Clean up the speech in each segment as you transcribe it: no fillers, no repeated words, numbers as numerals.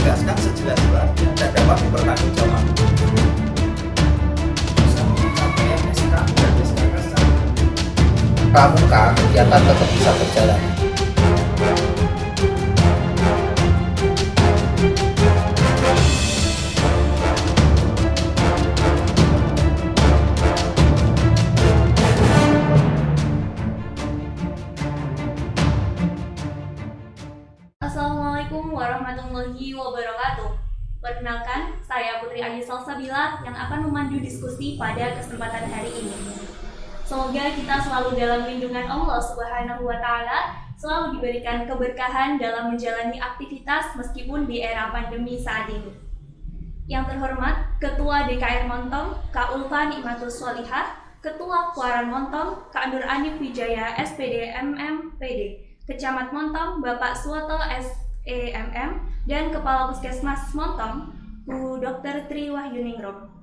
ditegaskan sejelas-jelasnya dan dapat dipertanggungjawabkan. Bisa mencapai SKU dan SKK secara pramuka, kegiatan tetap bisa berjalan. Assalamualaikum warahmatullahi wabarakatuh. Perkenalkan, saya Putri Ayu Salsabila yang akan memandu diskusi pada kesempatan hari ini. Semoga kita selalu dalam lindungan Allah Subhanahu wa Ta'ala, selalu diberikan keberkahan dalam menjalani aktivitas meskipun di era pandemi saat ini. Yang terhormat, Ketua DKR Montong, Kak Ulfa Nikmatus Sholihah, Ketua Kuaran Montong, Kak Nur Anif Wijaya, SPD MMPD, Kecamat Montong, Bapak Suwoto SEMM, dan Kepala Puskesmas Montong, Bu Dr. Tri Wahyuningrum.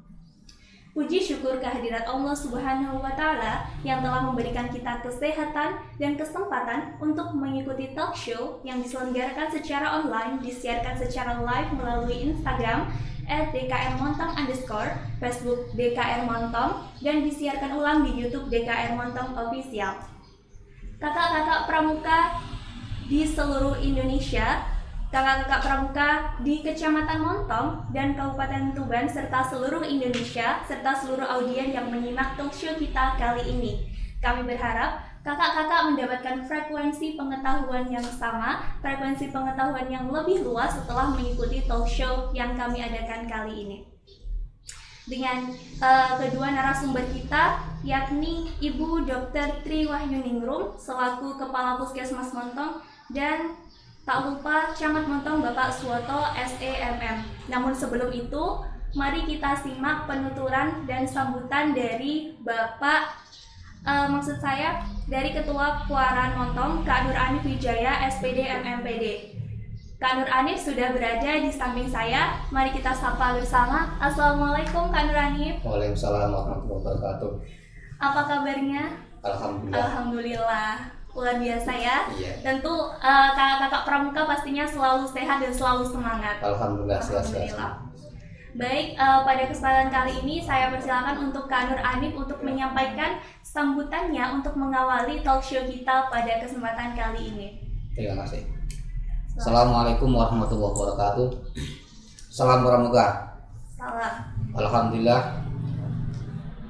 Puji syukur kehadirat Allah Subhanahu wa Ta'ala yang telah memberikan kita kesehatan dan kesempatan untuk mengikuti talk show yang diselenggarakan secara online, disiarkan secara live melalui Instagram @dkrmontong_, Facebook DKR Montong, dan disiarkan ulang di YouTube DKR Montong Official. Kakak-kakak pramuka di seluruh Indonesia, kakak-kakak pramuka di Kecamatan Montong dan Kabupaten Tuban, serta seluruh Indonesia, serta seluruh audien yang menyimak talk show kita kali ini. Kami berharap kakak-kakak mendapatkan frekuensi pengetahuan yang sama, frekuensi pengetahuan yang lebih luas setelah mengikuti talk show yang kami adakan kali ini. Dengan kedua narasumber kita, yakni Ibu Dr. Tri Wahyuningrum selaku Kepala Puskesmas Montong dan tak lupa Camat Montong Bapak Suwoto SEMM. Namun sebelum itu, mari kita simak penuturan dan sambutan dari dari Ketua Kuaran Montong, Kak Nur Anif Wijaya, SPD MMPD. Kak Nur Anif sudah berada di samping saya. Mari kita sapa bersama. Assalamualaikum Kak Nur Anif. Waalaikumsalam warahmatullahi wabarakatuh. Apa kabarnya? Alhamdulillah. Alhamdulillah. Luar biasa ya. Iya. Tentu kakak-kakak pramuka pastinya selalu sehat dan selalu semangat. Alhamdulillah. Alhamdulillah. Baik, pada kesempatan kali ini saya persilakan untuk Kak Nur Anif untuk menyampaikan sambutannya untuk mengawali talk show kita pada kesempatan kali ini. Terima kasih. Assalamualaikum warahmatullahi wabarakatuh. Salam pramuka. Salam. Alhamdulillah.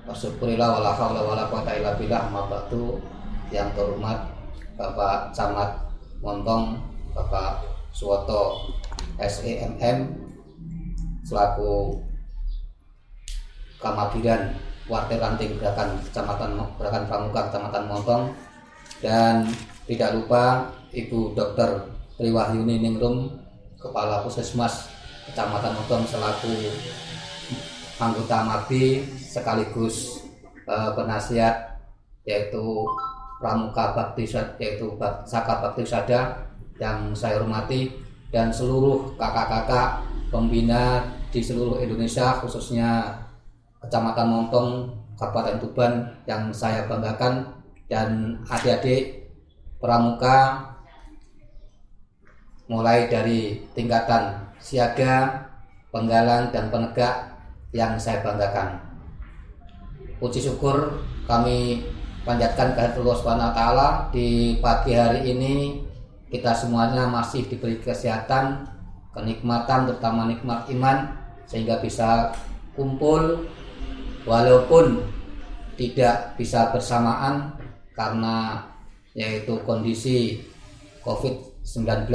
Wasyukurillah wala haula wala quwata illa billah. Mabatu yang terhormat Bapak Camat Montong, Bapak Suwoto SEMM selaku Kamadiran Warta Ranting Gerakan Pramuka Kecamatan Montong, dan tidak lupa Ibu Dr. Tri Wahyuningrum Kepala Puskesmas Kecamatan Montong selaku anggota MABI sekaligus penasihat yaitu Pramuka Bakti, yaitu Saka Bakti Sada yang saya hormati, dan seluruh kakak-kakak pembina di seluruh Indonesia, khususnya Kecamatan Montong, Kabupaten Tuban yang saya banggakan, dan adik-adik pramuka mulai dari tingkatan siaga, penggalan, dan penegak yang saya banggakan. Puji syukur kami panjatkan kehadirat Allah Subhanahu wa Ta'ala. Di pagi hari ini kita semuanya masih diberi kesehatan, kenikmatan, terutama nikmat iman, sehingga bisa kumpul walaupun tidak bisa bersamaan karena yaitu kondisi COVID-19.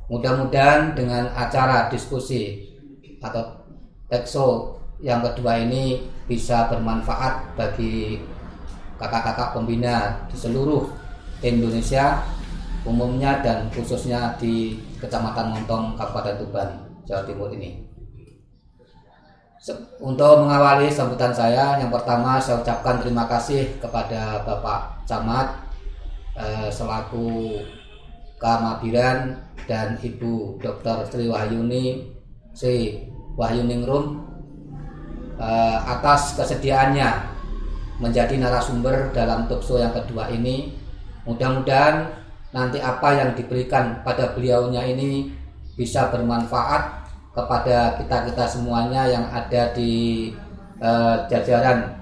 Mudah-mudahan dengan acara diskusi atau talk show yang kedua ini bisa bermanfaat bagi kakak-kakak pembina di seluruh Indonesia umumnya dan khususnya di Kecamatan Montong, Kabupaten Tuban, Jawa Timur ini. Untuk mengawali sambutan saya, yang pertama saya ucapkan terima kasih kepada Bapak Camat selaku Kamabiran dan Ibu Dr. Tri Wahyuningrum atas kesediaannya menjadi narasumber dalam talk show yang kedua ini. Mudah-mudahan nanti apa yang diberikan pada beliaunya ini bisa bermanfaat kepada kita semuanya yang ada di jajaran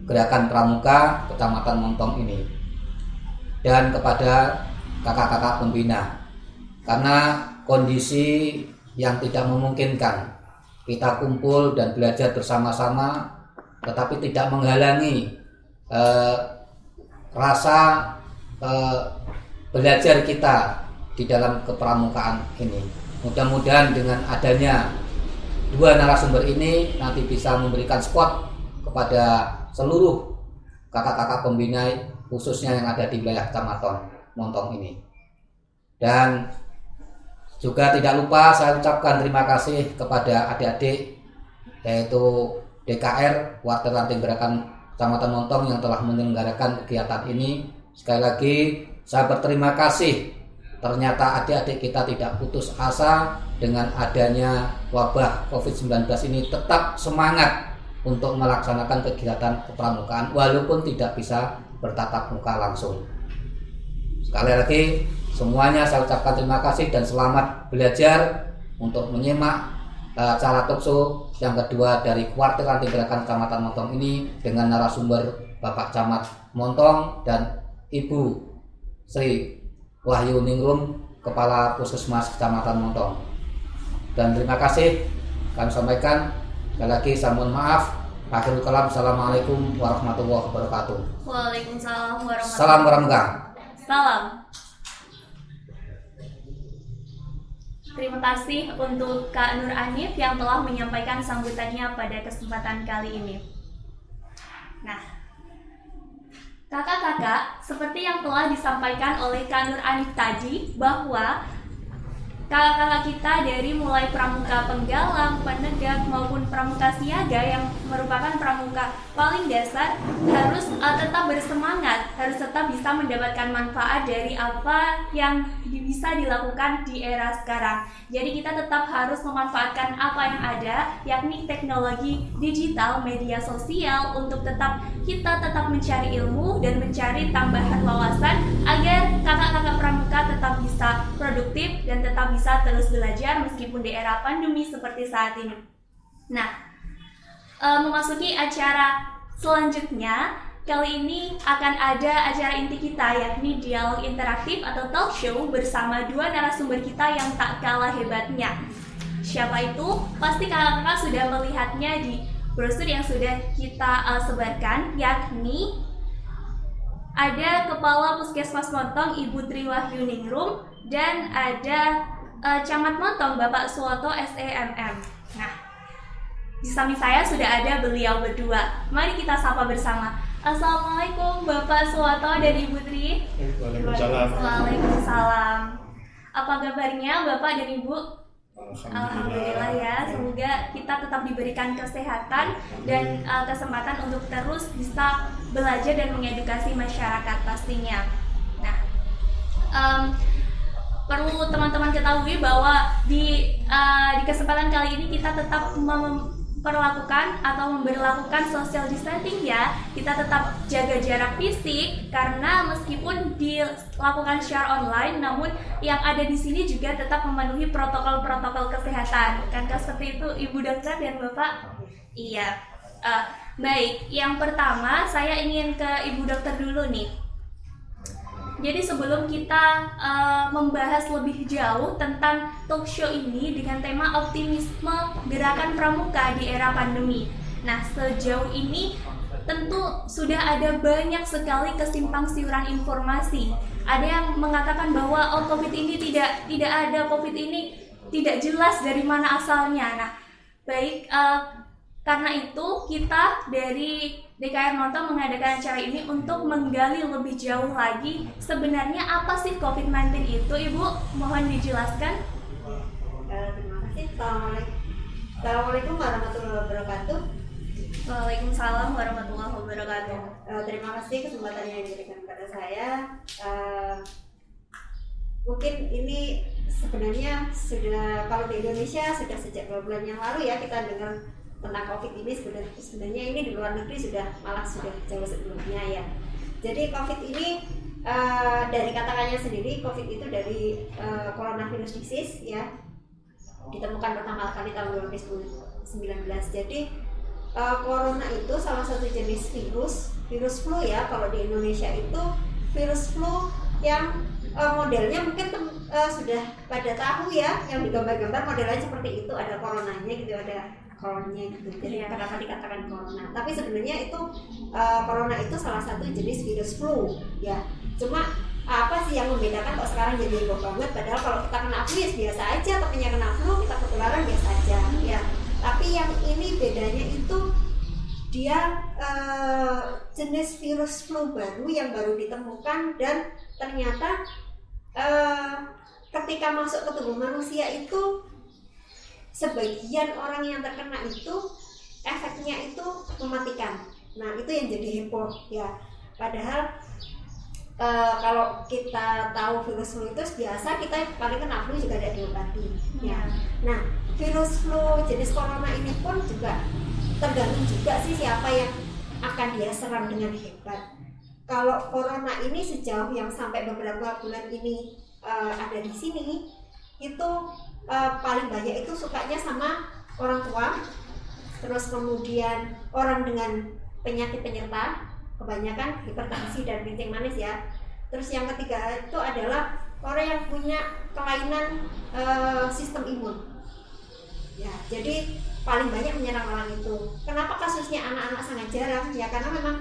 Gerakan Pramuka Kecamatan Montong ini, dan kepada kakak-kakak pembina, karena kondisi yang tidak memungkinkan kita kumpul dan belajar bersama-sama, tetapi tidak menghalangi rasa belajar kita di dalam kepramukaan ini. Mudah-mudahan dengan adanya dua narasumber ini nanti bisa memberikan spot kepada seluruh kakak-kakak pembina khususnya yang ada di wilayah Kecamatan Montong ini. Dan juga tidak lupa saya ucapkan terima kasih kepada adik-adik, yaitu DKR Warta Ranting Gerakan Kecamatan Montong yang telah menyelenggarakan kegiatan ini. Sekali lagi saya berterima kasih, ternyata adik-adik kita tidak putus asa dengan adanya wabah COVID-19 ini, tetap semangat untuk melaksanakan kegiatan kepramukaan walaupun tidak bisa bertatap muka langsung. Sekali lagi semuanya saya ucapkan terima kasih dan selamat belajar untuk menyimak acara talkshow yang kedua dari Kuartir Ranting Gerakan Kecamatan Montong ini dengan narasumber Bapak Camat Montong dan Ibu Sri Wahyu Ningrum, Kepala Puskesmas Kecamatan Montong. Dan terima kasih kami sampaikan. Sekali lagi saya mohon maaf. Akhirul kalam. Assalamualaikum warahmatullahi wabarakatuh. Waalaikumsalam warahmatullahi Salam Pramuka. Salam. Terima kasih untuk Kak Nur Anif yang telah menyampaikan sambutannya pada kesempatan kali ini. Nah, kakak-kakak, seperti yang telah disampaikan oleh Kak Nur Anif tadi, bahwa kakak-kakak kita dari mulai pramuka penggalang, penegak maupun pramuka siaga yang merupakan pramuka paling dasar harus tetap bersemangat, harus tetap bisa mendapatkan manfaat dari apa yang bisa dilakukan di era sekarang. Jadi kita tetap harus memanfaatkan apa yang ada, yakni teknologi digital, media sosial, untuk kita tetap mencari ilmu dan mencari tambahan wawasan agar kakak-kakak pramuka tetap bisa produktif dan tetap bisa terus belajar meskipun di era pandemi seperti saat ini. Nah, memasuki acara selanjutnya, kali ini akan ada acara inti kita, yakni dialog interaktif atau talk show bersama dua narasumber kita yang tak kalah hebatnya. Siapa itu? Pasti kakak-kakak sudah melihatnya di brosur yang sudah kita sebarkan, yakni ada Kepala Puskesmas Montong Ibu Tri Wahyu Ningrum dan ada Camat Montong Bapak Suwoto SEMM. Nah, di samping saya sudah ada beliau berdua. Mari kita sapa bersama. Assalamualaikum Bapak Suwoto dan Ibu Tri. Waalaikumsalam. Waalaikumsalam. Apa kabarnya Bapak dan Ibu? Alhamdulillah ya. Semoga kita tetap diberikan kesehatan dan kesempatan untuk terus bisa belajar dan mengedukasi masyarakat pastinya. Nah, perlu teman-teman ketahui bahwa di kesempatan kali ini kita tetap memperlakukan atau memberlakukan social distancing ya. Kita tetap jaga jarak fisik karena meskipun dilakukan secara online, namun yang ada di sini juga tetap memenuhi protokol-protokol kesehatan. Bukankah seperti itu Ibu Dokter dan Bapak? Iya. Baik, yang pertama saya ingin ke Ibu Dokter dulu nih. Jadi sebelum kita membahas lebih jauh tentang talk show ini dengan tema optimisme gerakan pramuka di era pandemi. Nah, sejauh ini tentu sudah ada banyak sekali kesimpang siuran informasi. Ada yang mengatakan bahwa COVID ini tidak ada, COVID ini tidak jelas dari mana asalnya. Nah, baik, karena itu kita dari DKR Montong mengadakan acara ini untuk menggali lebih jauh lagi sebenarnya apa sih COVID-19 itu, Ibu? Mohon dijelaskan. Terima kasih. Assalamualaikum warahmatullahi wabarakatuh. Waalaikumsalam warahmatullahi wabarakatuh. Terima kasih kesempatan yang diberikan kepada saya. Mungkin ini sebenarnya sudah, kalau di Indonesia sudah sejak 2 bulan yang lalu ya kita dengar tentang COVID ini. Sebenarnya ini di luar negeri sudah jauh sebelumnya ya. Jadi COVID ini dari katakannya sendiri, COVID itu dari coronavirus disease ya. ditemukan pertama kali tahun 2019. Jadi corona itu salah satu jenis virus flu ya. Kalau di Indonesia itu virus flu yang modelnya mungkin sudah pada tahu ya, yang digambar-gambar modelnya seperti itu, ada coronanya gitu, ada coronanya gitu. Jadi kenapa dikatakan corona? Tapi sebenarnya itu corona itu salah satu jenis virus flu ya. Cuma apa sih yang membedakan kok sekarang jadi heboh banget? Padahal kalau kita kena flu ya biasa aja, temennya kena flu kita ketularan biasa aja ya. Tapi yang ini bedanya itu dia jenis virus flu baru yang baru ditemukan, dan ternyata ketika masuk ke tubuh manusia itu sebagian orang yang terkena itu efeknya itu mematikan. Nah itu yang jadi heboh ya. Padahal kalau kita tahu virus flu itu biasa kita paling kena flu juga ada diobati ya. Nah virus flu jenis corona ini pun juga tergantung juga sih siapa yang akan dia serang dengan hebat. Kalau corona ini sejauh yang sampai beberapa bulan ini ada di sini itu paling banyak itu sukanya sama orang tua, terus kemudian orang dengan penyakit penyerta, kebanyakan hipertensi dan kencing manis ya. Terus yang ketiga itu adalah orang yang punya kelainan sistem imun ya. Jadi paling banyak menyerang orang itu. Kenapa kasusnya anak-anak sangat jarang ya, karena memang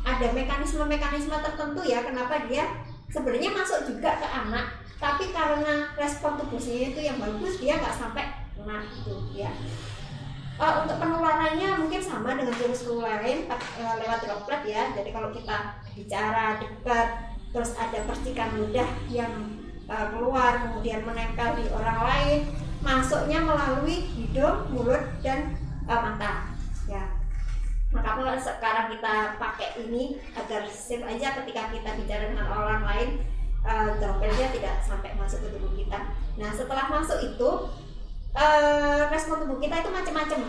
ada mekanisme tertentu ya kenapa dia sebenarnya masuk juga ke anak, tapi karena respon tubuhnya itu yang bagus dia nggak sampai kena itu ya. Untuk penularannya mungkin sama dengan virus flu lain lewat droplet ya. Jadi kalau kita bicara dekat, terus ada percikan ludah yang keluar kemudian menempel di orang lain, masuknya melalui hidung, mulut, dan mata ya. Maka kalau sekarang kita pakai ini agar safe aja ketika kita bicara dengan orang lain, dropletnya tidak sampai masuk ke tubuh kita. Nah setelah masuk itu respon tubuh kita itu macam-macam.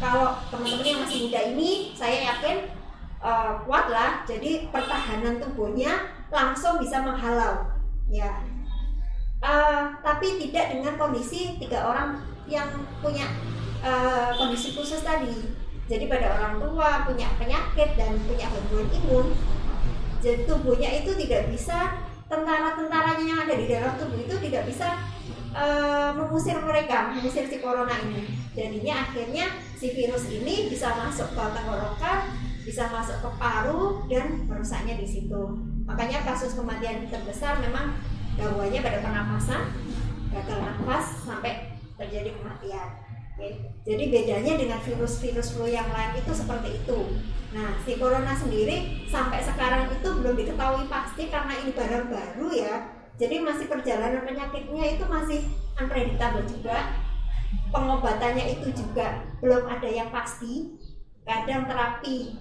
Kalau teman-teman yang masih muda ini saya yakin kuat lah, jadi pertahanan tubuhnya langsung bisa menghalau ya. Tapi tidak dengan kondisi 3 orang yang punya kondisi khusus tadi. Jadi pada orang tua punya penyakit dan punya gangguan imun, jadi tubuhnya itu tidak bisa, tentara-tentaranya yang ada di dalam tubuh itu tidak bisa mengusir si corona ini. Jadinya akhirnya si virus ini bisa masuk ke tenggorokan, bisa masuk ke paru dan merusaknya di situ. Makanya kasus kematian terbesar memang gangguannya pada pernapasan, gagal nafas sampai terjadi kematian. Jadi bedanya dengan virus-virus flu yang lain itu seperti itu. Nah, si corona sendiri sampai sekarang itu belum diketahui pasti karena ini barang baru ya. Jadi masih perjalanan penyakitnya itu masih unpredictable juga. Pengobatannya itu juga belum ada yang pasti. Kadang terapi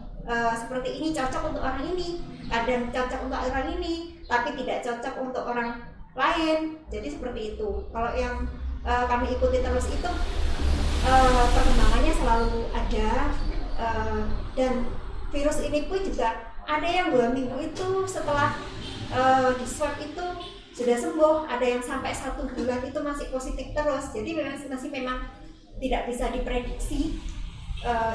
seperti ini cocok untuk orang ini, kadang cocok untuk orang ini, tapi tidak cocok untuk orang lain. Jadi seperti itu. Kalau yang kami ikuti terus itu perkembangannya selalu ada, dan virus ini pun juga ada yang 2 minggu itu setelah di swab itu sudah sembuh, ada yang sampai 1 bulan itu masih positif terus. Jadi memang tidak bisa diprediksi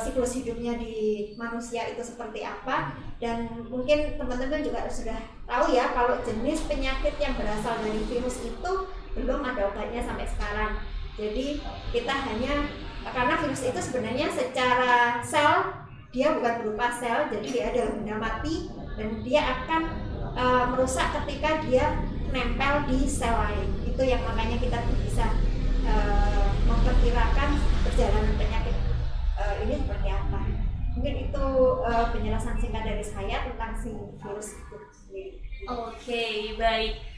siklus hidupnya di manusia itu seperti apa. Dan mungkin teman-teman juga sudah tahu ya kalau jenis penyakit yang berasal dari virus itu belum ada obatnya sampai sekarang. Jadi kita hanya, karena virus itu sebenarnya secara sel dia bukan berupa sel, jadi dia adalah benda mati dan dia akan merusak ketika dia nempel di sel lain. Itu yang makanya kita bisa memperkirakan perjalanan penyakit ini seperti apa. Mungkin itu penjelasan singkat dari saya tentang si virus itu sendiri. Oke, baik.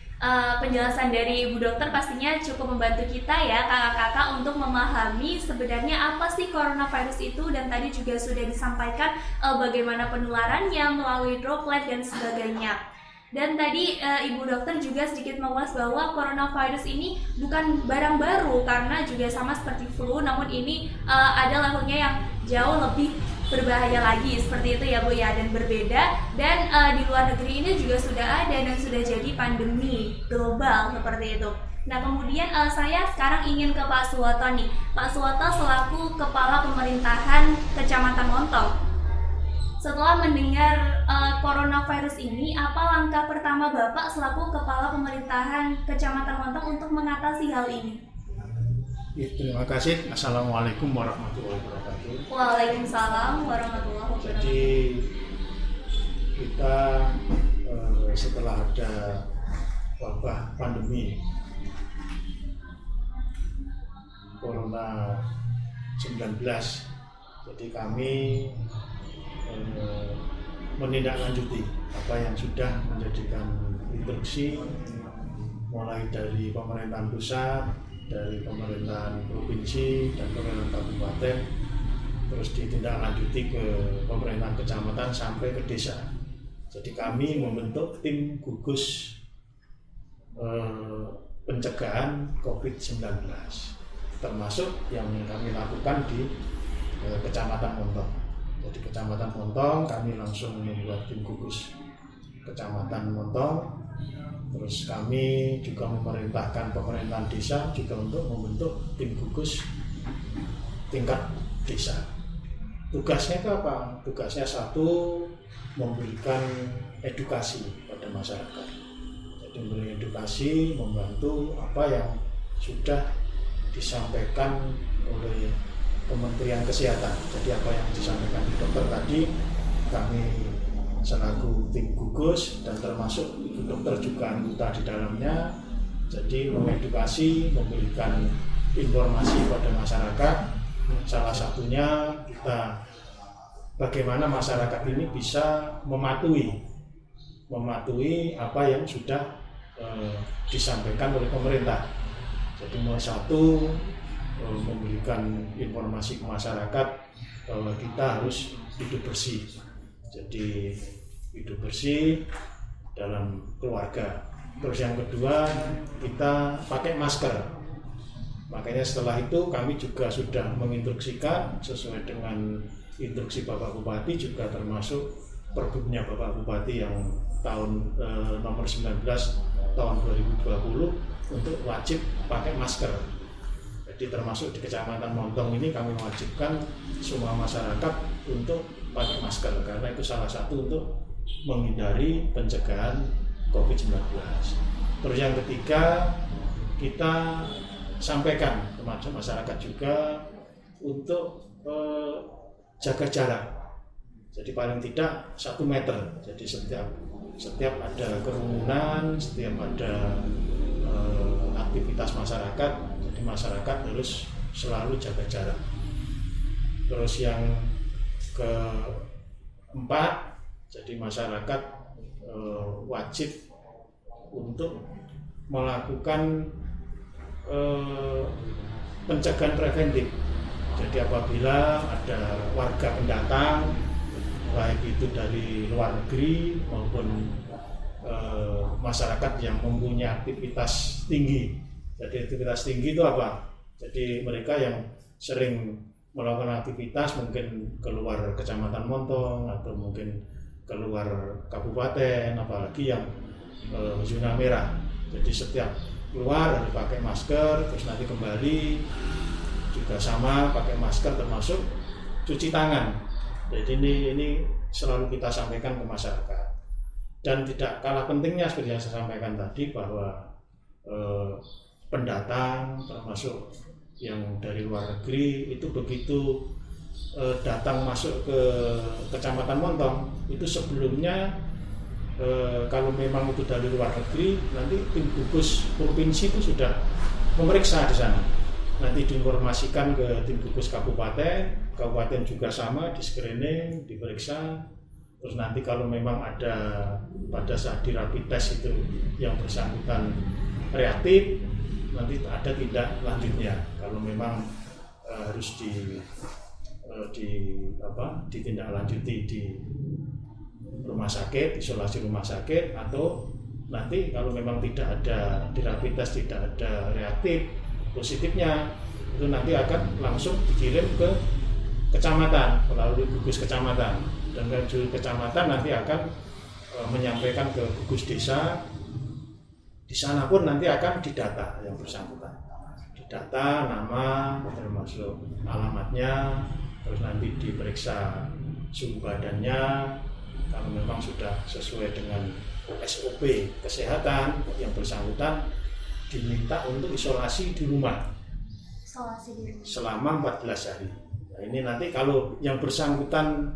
Penjelasan dari Ibu Dokter pastinya cukup membantu kita ya kakak-kakak untuk memahami sebenarnya apa sih coronavirus itu, dan tadi juga sudah disampaikan bagaimana penularannya melalui droplet dan sebagainya. Dan tadi Ibu Dokter juga sedikit mengulas bahwa coronavirus ini bukan barang baru karena juga sama seperti flu, namun ini ada levelnya yang jauh lebih berbahaya lagi seperti itu ya Bu ya, dan berbeda, dan di luar negeri ini juga sudah ada dan sudah jadi pandemi global seperti itu. Nah, kemudian saya sekarang ingin ke Pak Suwoto nih. Pak Suwoto selaku Kepala Pemerintahan Kecamatan Montong. Setelah mendengar coronavirus ini, apa langkah pertama Bapak selaku Kepala Pemerintahan Kecamatan Montong untuk mengatasi hal ini? Terima kasih. Assalamualaikum warahmatullahi wabarakatuh. Waalaikumsalam warahmatullahi wabarakatuh. Jadi kita setelah ada wabah pandemi Corona 19, jadi kami menindaklanjuti apa yang sudah menjadikan instruksi mulai dari pemerintahan pusat, dari pemerintahan provinsi dan pemerintahan kabupaten, terus ditindaklanjuti ke pemerintahan kecamatan sampai ke desa. Jadi kami membentuk tim gugus pencegahan COVID-19, termasuk yang kami lakukan di Kecamatan Montong. Jadi Kecamatan Montong kami langsung membuat tim gugus Kecamatan Montong. Terus kami juga memerintahkan pemerintahan desa juga untuk membentuk tim gugus tingkat desa. Tugasnya itu apa? Tugasnya satu, memberikan edukasi pada masyarakat. Jadi memberi edukasi, membantu apa yang sudah disampaikan oleh Kementerian Kesehatan. Jadi apa yang disampaikan di dokter tadi, kami selaku tim gugus dan termasuk ibu dokter juga anggota di dalamnya. Jadi mengedukasi, memberikan informasi pada masyarakat. Salah satunya kita bagaimana masyarakat ini bisa mematuhi apa yang sudah disampaikan oleh pemerintah. Jadi nomor satu, memberikan informasi ke masyarakat bahwa kita harus hidup bersih. Jadi hidup bersih dalam keluarga. Terus yang kedua, kita pakai masker. Makanya setelah itu kami juga sudah menginstruksikan sesuai dengan instruksi Bapak Bupati, juga termasuk Pergubnya Bapak Bupati yang nomor 19 tahun 2020 untuk wajib pakai masker. Jadi termasuk di Kecamatan Montong ini kami mewajibkan semua masyarakat untuk pakai masker karena itu salah satu untuk menghindari pencegahan COVID-19. Terus yang ketiga, kita sampaikan kepada masyarakat juga untuk jaga jarak. Jadi paling tidak 1 meter. Jadi setiap ada kerumunan, setiap ada aktivitas masyarakat, jadi masyarakat harus selalu jaga jarak. Terus yang keempat, jadi masyarakat wajib untuk melakukan pencegahan preventif. Jadi apabila ada warga pendatang, baik itu dari luar negeri maupun masyarakat yang mempunyai aktivitas tinggi. Jadi aktivitas tinggi itu apa? Jadi mereka yang sering melakukan aktivitas mungkin keluar Kecamatan Montong atau mungkin keluar kabupaten, apalagi yang zona merah. Jadi setiap keluar harus pakai masker, terus nanti kembali juga sama pakai masker, termasuk cuci tangan. Jadi ini selalu kita sampaikan ke masyarakat. Dan tidak kalah pentingnya seperti yang saya sampaikan tadi bahwa pendatang termasuk yang dari luar negeri itu begitu datang masuk ke Kecamatan Montong itu sebelumnya kalau memang itu dari luar negeri, nanti tim gugus provinsi itu sudah memeriksa di sana. Nanti diinformasikan ke tim gugus kabupaten juga sama, di screening, diperiksa. Terus nanti kalau memang ada pada saat di rapid test itu yang bersangkutan reaktif, nanti ada tindak lanjutnya. Kalau memang harus ditindaklanjuti di rumah sakit, isolasi rumah sakit, atau nanti kalau memang tidak ada di rapid test tidak ada reaktif positifnya, itu nanti akan langsung dikirim ke kecamatan melalui gugus kecamatan, dan gugus kecamatan nanti akan menyampaikan ke gugus desa. Di Di sana pun nanti akan didata yang bersangkutan, didata nama termasuk alamatnya, terus nanti diperiksa suhu badannya. Kalau memang sudah sesuai dengan SOP kesehatan, yang bersangkutan diminta untuk isolasi di rumah selama 14 hari. Nah, ini nanti kalau yang bersangkutan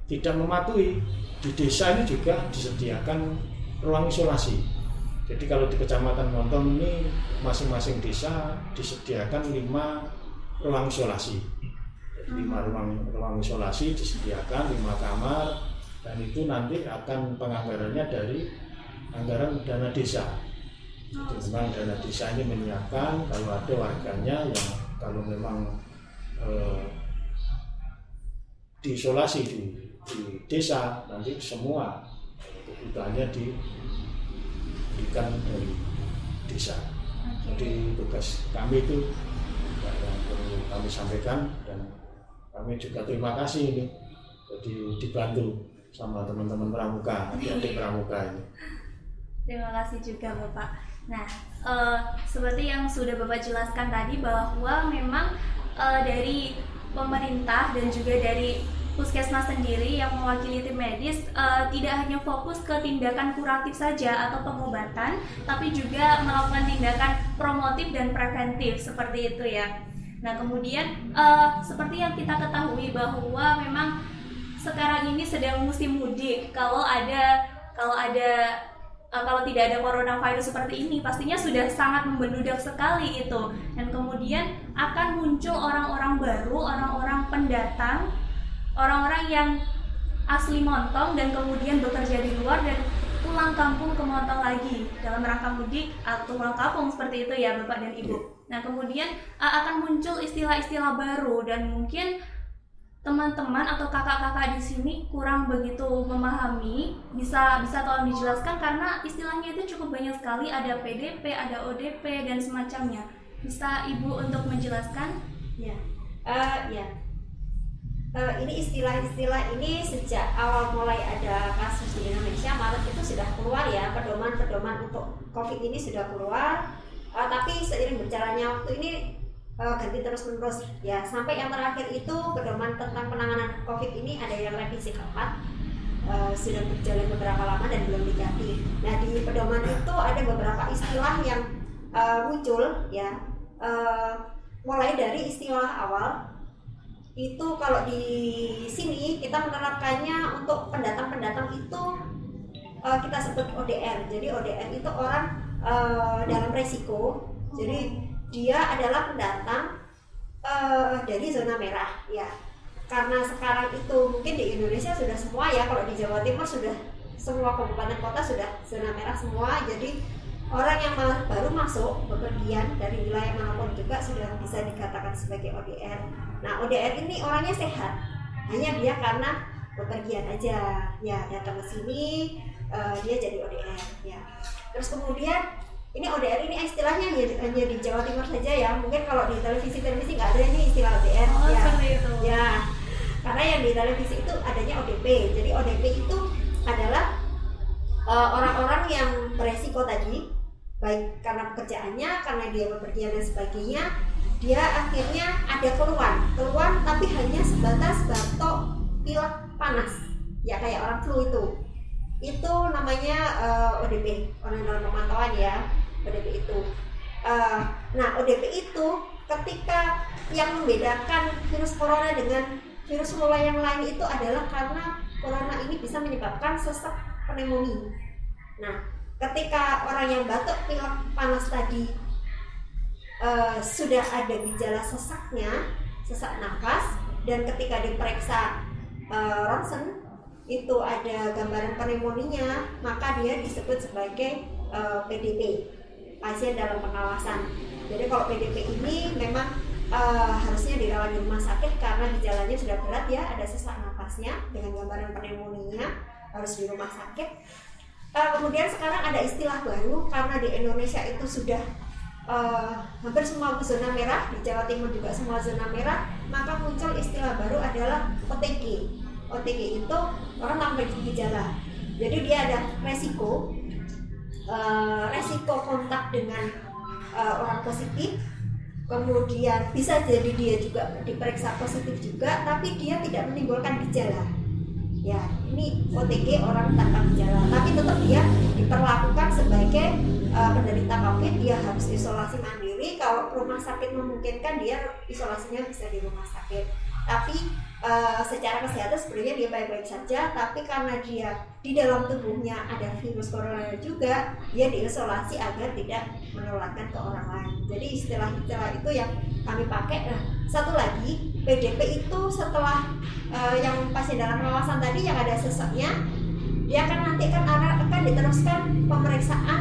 tidak mematuhi, di desa ini juga disediakan ruang isolasi. Jadi kalau di Kecamatan Montong ini masing-masing desa disediakan 5 ruang isolasi. Jadi 5 ruang isolasi disediakan 5 kamar, dan itu nanti akan penganggarannya dari anggaran dana desa. Jadi memang dana desa ini menyiapkan kalau ada warganya yang kalau memang diisolasi di desa, nanti semua kebutuhannya diberikan dari desa. Jadi tugas kami itu yang perlu kami sampaikan, dan kami juga terima kasih ini jadi dibantu sama teman-teman pramuka, adik-adik pramuka ini. Terima kasih juga Bapak. Nah, seperti yang sudah Bapak jelaskan tadi bahwa memang dari pemerintah dan juga dari Puskesmas sendiri yang mewakili tim medis tidak hanya fokus ke tindakan kuratif saja atau pengobatan, tapi juga melakukan tindakan promotif dan preventif seperti itu ya. Nah kemudian seperti yang kita ketahui bahwa memang sekarang ini sedang musim mudik. Kalau tidak ada coronavirus seperti ini, pastinya sudah sangat membeludak sekali itu. Dan kemudian akan muncul orang-orang baru, orang-orang pendatang, orang-orang yang asli Montong dan kemudian bekerja di luar dan pulang kampung ke Montong lagi dalam rangka mudik atau pulang kampung seperti itu ya Bapak dan Ibu. Nah kemudian akan muncul istilah-istilah baru dan mungkin teman-teman atau kakak-kakak di sini kurang begitu memahami. Bisa tolong dijelaskan karena istilahnya itu cukup banyak sekali, ada PDP, ada ODP dan semacamnya. Bisa Ibu untuk menjelaskan? Ya. Ini istilah-istilah ini sejak awal mulai ada kasus di Indonesia, Maret itu sudah keluar ya, pedoman-pedoman untuk COVID ini sudah keluar, tapi seiring berjalannya waktu ini ganti terus-menerus ya, sampai yang terakhir itu pedoman tentang penanganan COVID ini ada yang revisi keempat, sudah berjalan beberapa lama dan belum diganti. Nah di pedoman itu ada beberapa istilah yang muncul ya, mulai dari istilah awal itu kalau di sini kita menerapkannya untuk pendatang-pendatang itu kita sebut ODR. Jadi ODR itu orang dalam resiko. Jadi dia adalah pendatang dari zona merah ya. Karena sekarang itu mungkin di Indonesia sudah semua ya, kalau di Jawa Timur sudah semua kabupaten kota sudah zona merah semua. Jadi orang yang baru masuk bepergian dari wilayah manapun juga sudah bisa dikatakan sebagai ODR. Nah ODR ini orangnya sehat, hanya dia karena bepergian aja ya, datang ke sini dia jadi ODR ya. Terus kemudian ini ODR ini istilahnya hanya di Jawa Timur saja ya, mungkin kalau di televisi nggak ada ini istilah ODR ya. Ya karena yang di televisi itu adanya ODP. Jadi ODP itu adalah orang-orang yang beresiko tadi, baik karena pekerjaannya, karena dia bepergian dan sebagainya, dia akhirnya ada keluhan tapi hanya sebatas batuk, pilek, panas ya, kayak orang flu itu namanya ODP, orang dalam pemantauan ya, ODP itu. Nah ODP itu ketika yang membedakan virus corona dengan virus flu yang lain itu adalah karena corona ini bisa menyebabkan sesak pneumonia. Nah ketika orang yang batuk, pilek, panas tadi sudah ada gejala sesaknya, sesak nafas, dan ketika diperiksa ronsen itu ada gambaran pneumonia, maka dia disebut sebagai PDP, pasien dalam pengawasan. Jadi kalau PDP ini memang harusnya dirawat di rumah sakit karena gejalanya sudah berat ya, ada sesak nafasnya dengan gambaran pneumonia, harus di rumah sakit. Kemudian sekarang ada istilah baru karena di Indonesia itu sudah hampir semua zona merah, di Jawa Timur juga semua zona merah, maka muncul istilah baru adalah OTG. OTG itu orang tanpa gejala. Jadi dia ada resiko resiko kontak dengan orang positif, kemudian bisa jadi dia juga diperiksa positif juga, tapi dia tidak menimbulkan gejala. Ya, ini OTG orang tanpa gejala, tapi tetap dia diperlakukan sebagai penderita COVID. Dia harus isolasi mandiri. Kalau rumah sakit memungkinkan, dia isolasinya bisa di rumah sakit. Tapi secara kesehatan sebenarnya dia baik-baik saja, tapi karena dia di dalam tubuhnya ada virus corona juga, dia diisolasi agar tidak menularkan ke orang lain. Jadi istilah-istilah itu yang kami pakai. Nah, satu lagi, PDP itu setelah yang pasien dalam pengawasan tadi yang ada sesaknya, dia akan nanti akan diteruskan pemeriksaan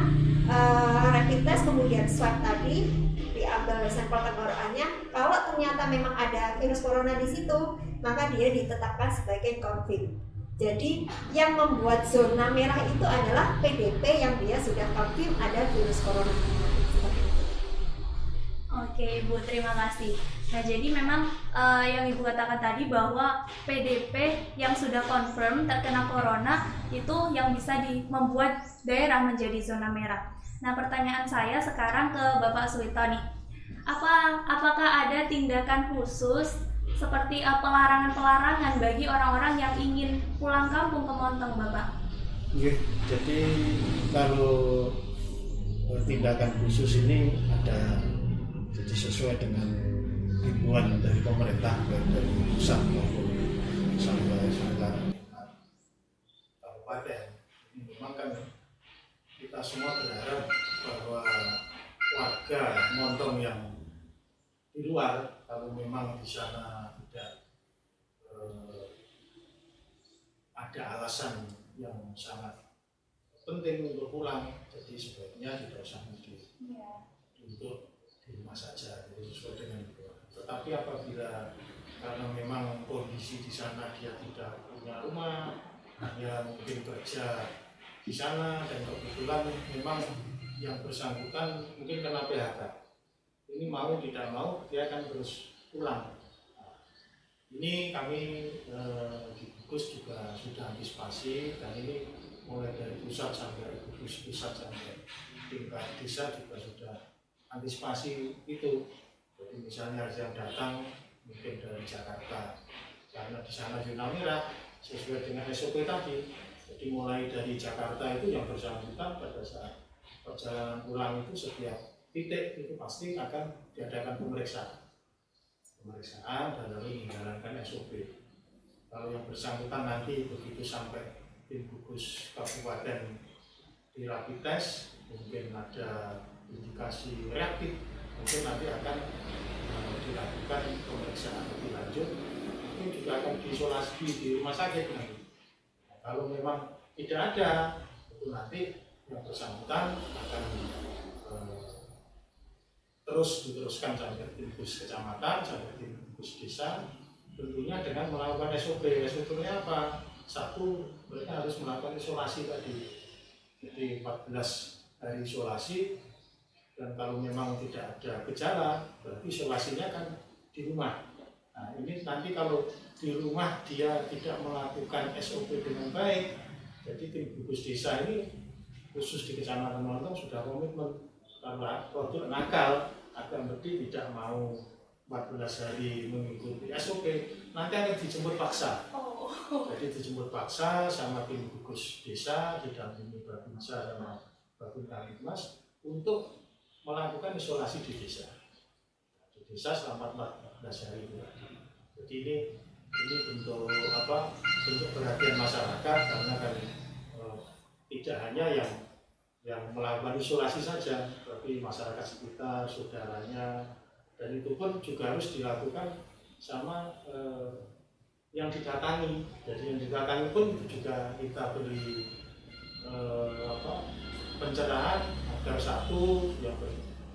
rapid test, kemudian swab tadi, diambil sampel tenggorokannya. Kalau ternyata memang ada virus corona di situ, maka dia ditetapkan sebagai confirm. Jadi yang membuat zona merah itu adalah PDP yang dia sudah confirm ada virus corona. Oke Bu, terima kasih. Nah jadi memang yang Ibu katakan tadi bahwa PDP yang sudah confirm terkena corona itu yang bisa membuat daerah menjadi zona merah. Nah pertanyaan saya sekarang ke Bapak Suwito nih, apakah ada tindakan khusus seperti pelarangan-pelarangan bagi orang-orang yang ingin pulang kampung ke Montong, Bapak? Jadi kalau tindakan khusus ini ada, jadi sesuai dengan himbauan dari pemerintah, baik dari pusat maupun sampai kabupaten. Ini memang kan kita semua berharap bahwa warga Montong yang di luar, kalau memang di sana tidak ada alasan yang sangat penting untuk pulang, jadi sebaiknya tidak usah mudik, untuk di rumah saja, jadi sesuai dengan itu. Tetapi apabila karena memang kondisi di sana dia tidak punya rumah, dia mungkin kerja di sana dan kebetulan memang yang bersangkutan mungkin kena PHK, ini mau tidak mau dia akan terus pulang. Ini kami di Gugus juga sudah antisipasi, dan ini mulai dari pusat sampai Gugus pusat sampai tingkat desa juga sudah antisipasi itu. Jadi misalnya yang datang mungkin dari Jakarta, karena di sana zona merah sesuai dengan SOP tadi. Jadi mulai dari Jakarta itu yang bersangkutan pada saat perjalanan pulang itu setiap titik itu pasti akan diadakan pemeriksaan dan lalu menjalankan SOP. Kalau yang bersangkutan nanti begitu sampai tim gugus kabupaten di rapid test, mungkin ada indikasi reaktif, mungkin nanti akan dilakukan pemeriksaan lebih lanjut, mungkin juga akan diisolasi di rumah sakit nanti. Nah, kalau memang tidak ada, itu nanti yang bersangkutan akan terus diteruskan sampai tim gugus kecamatan, sampai tim gugus desa, tentunya dengan melakukan SOP. SOP-nya apa? Satu, mereka harus melakukan isolasi tadi, jadi 14 hari isolasi, dan kalau memang tidak ada gejala, berarti isolasinya kan di rumah. Nah ini nanti kalau di rumah dia tidak melakukan SOP dengan baik, jadi tim gugus desa ini khusus di Kecamatan Montong sudah komitmen, karena produk nakal akan berarti tidak mau 14 hari mengikuti SOP, nanti akan dijemput paksa. Jadi dijemput paksa sama tim gugus desa didampingi Babinsa sama Babin Kalitmas untuk melakukan isolasi di desa. Di desa selama 14 hari itu. Jadi ini bentuk bentuk perhatian masyarakat, karena kan tidak hanya yang melakukan isolasi saja, tapi masyarakat sekitar, saudaranya, dan itu pun juga harus dilakukan sama yang didatangi. Jadi yang didatangi pun juga kita beri pencerahan agar satu yang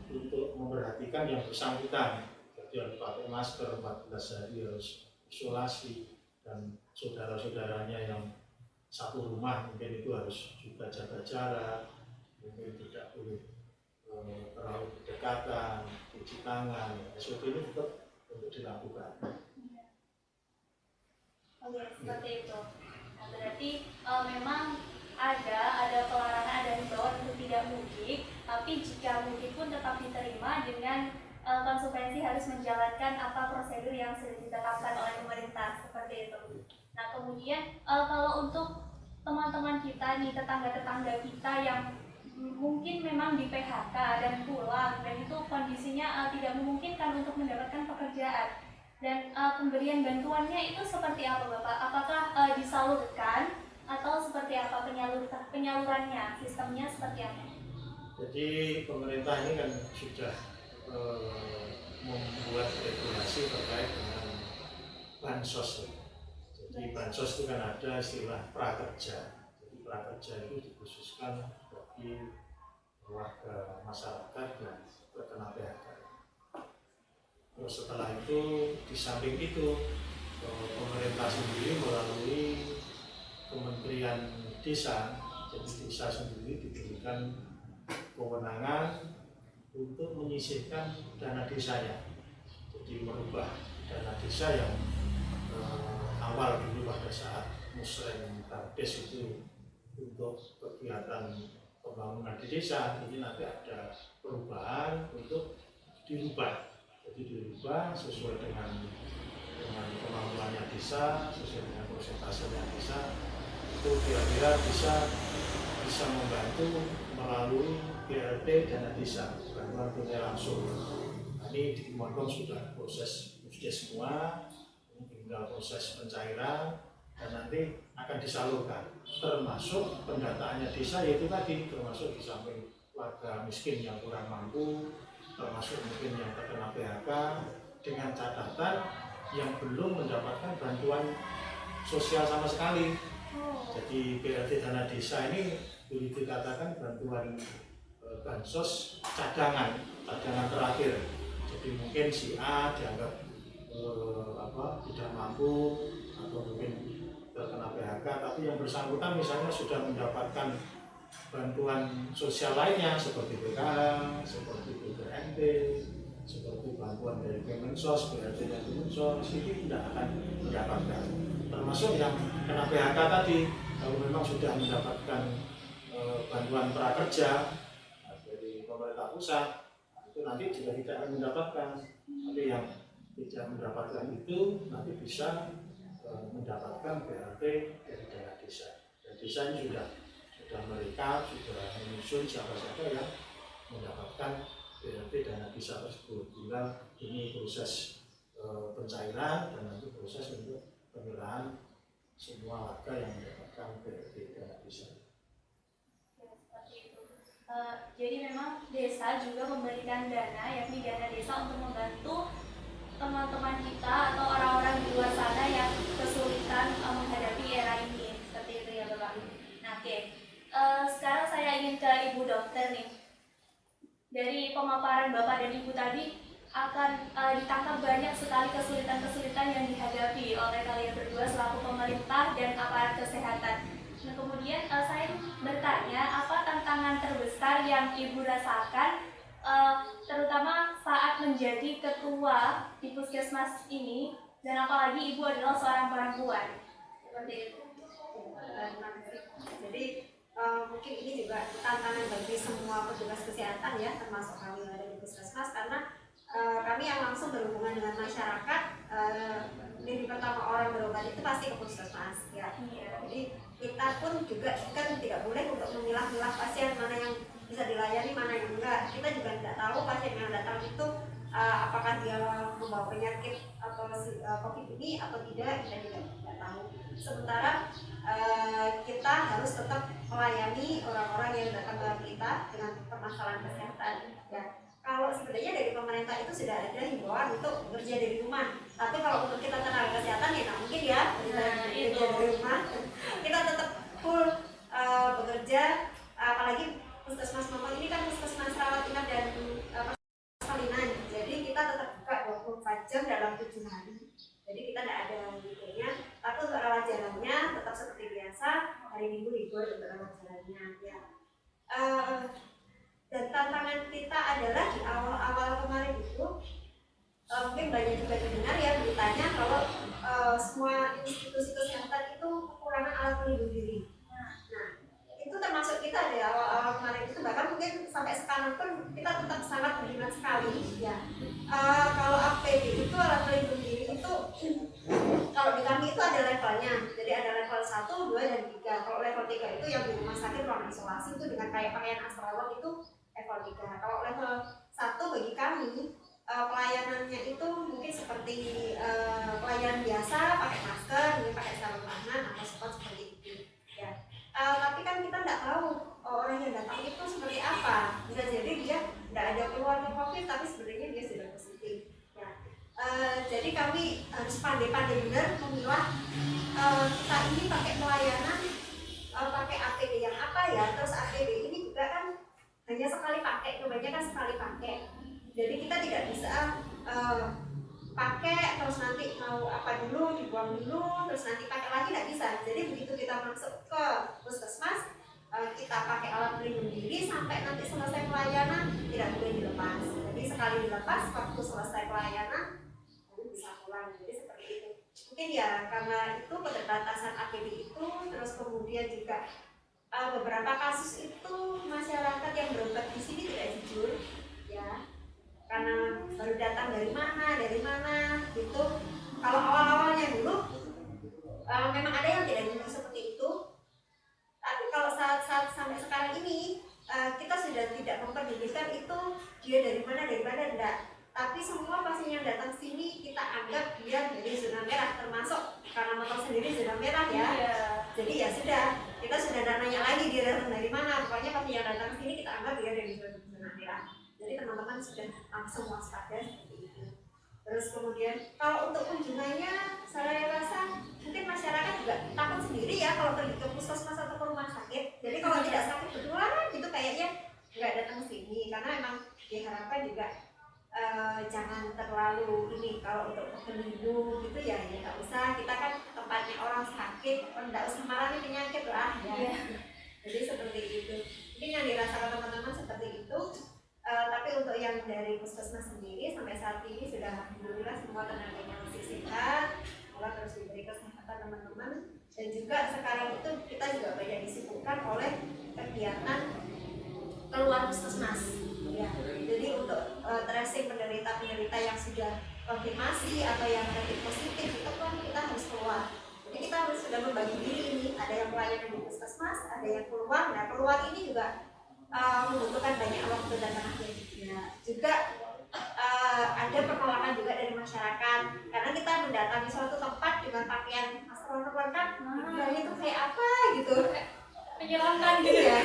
untuk memperhatikan yang bersangkutan, jadi harus pakai masker 14 hari, harus isolasi, dan saudara-saudaranya yang satu rumah mungkin itu harus juga jaga jarak, mungkin tidak boleh terlalu berdekatan, cuci tangan. SOP ini tetap untuk dilakukan. Oke, seperti itu. Nah, berarti memang ada pelarangan, ada himbauan untuk tidak tidak mudik, tapi jika mudik pun tetap diterima dengan konsekuensi harus menjalankan apa prosedur yang sudah ditetapkan oleh pemerintah, seperti itu. Nah kemudian kalau untuk teman-teman kita nih, tetangga-tetangga kita yang mungkin memang di PHK dan pulang, dan itu kondisinya tidak memungkinkan untuk mendapatkan pekerjaan, dan pemberian bantuannya itu seperti apa Bapak? Apakah disalurkan atau seperti apa penyalurannya, sistemnya seperti apa? Jadi pemerintah ini kan sudah membuat regulasi terkait dengan bansos. Jadi bansos itu kan ada istilah prakerja. Jadi prakerja itu dikhususkan bagi warga masyarakat yang terkena PHK. Terus setelah itu, di samping itu, pemerintah sendiri melalui Kementerian Desa, jadi desa sendiri diberikan kewenangan untuk menyisihkan dana desanya. Jadi merubah dana desa yang awal dulu pada saat Musrem Kades itu untuk kegiatan pembangunan di desa, ini nanti ada perubahan untuk dirubah. Jadi dirubah sesuai dengan kemampuannya desa, sesuai dengan persentasenya desa, itu kira-kira bisa membantu melalui BLT dana desa, bantuan tunai langsung. Nah, ini di Kemotong sudah proses semua, ini tinggal proses pencairan dan nanti akan disalurkan, termasuk pendataannya desa, yaitu tadi termasuk di samping warga miskin yang kurang mampu, termasuk mungkin yang terkena PHK, dengan catatan yang belum mendapatkan bantuan sosial sama sekali. Jadi BLT dana desa ini boleh dikatakan bantuan bansos cadangan terakhir. Jadi mungkin si A dianggap tidak mampu atau mungkin terkena PHK, tapi yang bersangkutan misalnya sudah mendapatkan bantuan sosial lainnya seperti PKH, seperti BPNT, seperti bantuan dari Kemensos, BLT dan Kemensos, ini tidak akan mendapatkan. Termasuk yang kena PHK tadi, kalau memang sudah mendapatkan bantuan prakerja dari pemerintah pusat, itu nanti juga tidak akan mendapatkan. Tapi yang tidak mendapatkan itu nanti bisa mendapatkan BLT dari dana desa. Dan desa ini sudah mereka sudah menyusun siapa-siapa yang mendapatkan BLT dana desa tersebut. Tinggal ini proses pencairan dan nanti proses untuk penyerahan semua warga yang mendapatkan BLT dana desa. Jadi memang desa juga memberikan dana, yakni dana desa untuk membantu teman-teman kita atau orang-orang di luar sana yang kesulitan menghadapi era ini, seperti itu ya Bapak. Nah, oke. Sekarang saya ingin ke Ibu Dokter nih. Dari pemaparan Bapak dan Ibu tadi akan ditangkap banyak sekali kesulitan-kesulitan yang dihadapi oleh kalian berdua selaku pemerintah dan aparat kesehatan. Nah, kemudian saya bertanya, apa tantangan terbesar yang Ibu rasakan, terutama saat menjadi ketua di puskesmas ini, dan apalagi Ibu adalah seorang perempuan. Seperti itu. Jadi mungkin ini juga tantangan bagi semua petugas kesehatan ya, termasuk kami yang ada di puskesmas, karena kami yang langsung berhubungan dengan masyarakat. Jadi pertama orang berobat itu pasti ke puskesmas ya. Jadi kita pun juga kan tidak boleh untuk memilah-milah pasien mana yang bisa dilayani, mana yang enggak. Kita juga tidak tahu pasien yang datang itu apakah dia membawa penyakit atau COVID ini atau tidak, kita tidak tahu. Sementara kita harus tetap melayani orang-orang yang datang ke kita dengan permasalahan kesehatan ya. Kalau sebenarnya dari pemerintah itu sudah ada himbauan untuk bekerja dari rumah, tapi kalau untuk kita tenaga kesehatan ya nggak mungkin ya bekerja dari rumah. Kita tetap full bekerja, apalagi puskesmas Mamang ini kan puskesmas rawat inap dan persalinan, jadi kita tetap buka 24 jam dalam 7 hari. Jadi kita tidak ada liburnya, tapi untuk rawat jalannya tetap seperti biasa, hari Minggu libur untuk rawat jalannya ya. Dan tantangan kita adalah di awal-awal kemarin itu mungkin banyak juga didengar ya beritanya kalau semua institusi kesehatan itu kekurangan alat pelindung diri. Nah, itu termasuk kita di awal-awal kemarin itu, bahkan mungkin sampai sekarang pun kita tetap sangat berminat sekali ya. Kalau APD itu alat pelindung diri itu kalau di kami itu ada levelnya, jadi ada level 1, 2, dan 3. Kalau level 3 itu yang di rumah sakit ruang isolasi itu dengan kayak pakaian astronot itu level 3. Kalau level 1 bagi kami pelayanannya itu mungkin seperti pelayanan biasa, pakai masker, mungkin pakai sarung tangan atau seperti itu ya. Tapi kan kita nggak tahu orang yang datang itu seperti apa. Bisa jadi dia nggak ada keluarnya COVID tapi sebenarnya dia sudah positif ya. Jadi kami harus pandai-pandai benar memilah kita ini pakai pelayanan pakai APD yang apa ya. Terus APD ini juga kan hanya sekali pakai, kebanyakan sekali pakai. Jadi kita tidak bisa pakai terus nanti mau apa dulu dibuang dulu terus nanti pakai lagi, nggak bisa. Jadi begitu kita masuk ke puskesmas kita pakai alat pelindung diri sampai nanti selesai pelayanan tidak boleh dilepas. Jadi sekali dilepas waktu selesai pelayanan baru bisa pulang. Jadi seperti itu. Mungkin ya karena itu keterbatasan APD itu, terus kemudian juga beberapa kasus itu masyarakat yang berobat di sini tidak jujur ya, karena baru datang dari mana gitu. Kalau awal-awalnya dulu memang ada yang tidak jujur seperti itu, tapi kalau saat sampai sekarang ini kita sudah tidak memperdulikan itu dia dari mana enggak. Tapi semua pasien yang datang sini kita anggap dia dari zona merah, termasuk karena motor sendiri zona merah ya. Jadi ya sudah, kita sudah tidak nanya lagi dia datang dari mana. Pokoknya pasien yang datang sini kita anggap dia dari zona merah. Jadi teman-teman sudah langsung waspada seperti itu. Terus kemudian kalau untuk kunjungannya, saya rasa mungkin masyarakat juga takut sendiri ya kalau pergi ke puskesmas atau ke rumah sakit. Jadi kalau tidak sakit betulan gitu kayaknya nggak datang ke sini, karena memang diharapkan juga jangan terlalu ini kalau untuk pelindung gitu ya nggak usah. Kita kan tempatnya orang sakit, nggak usah marahnya penyakit lah ya. Jadi seperti itu. Mungkin yang dirasakan teman-teman seperti itu. Tapi untuk yang dari puskesmas sendiri sampai saat ini sudah alhamdulillah semua tenaganya masih sehat, semoga terus diberi kesehatan teman-teman. Dan juga sekarang itu kita juga banyak disibukkan oleh kegiatan keluar puskesmas ya. Jadi untuk tracing penderita yang sudah konfirmasi atau yang negatif positif itu kan kita harus keluar. Jadi kita harus sudah membagi diri ini, ada yang pelayanan di puskesmas, ada yang keluar. Nah keluar ini juga membutuhkan banyak waktu dan tenaga juga ada penolakan juga dari masyarakat karena kita mendatangi suatu tempat dengan pakaian astronot lengkap, itu kayak apa gitu, menyeramkan gitu ya.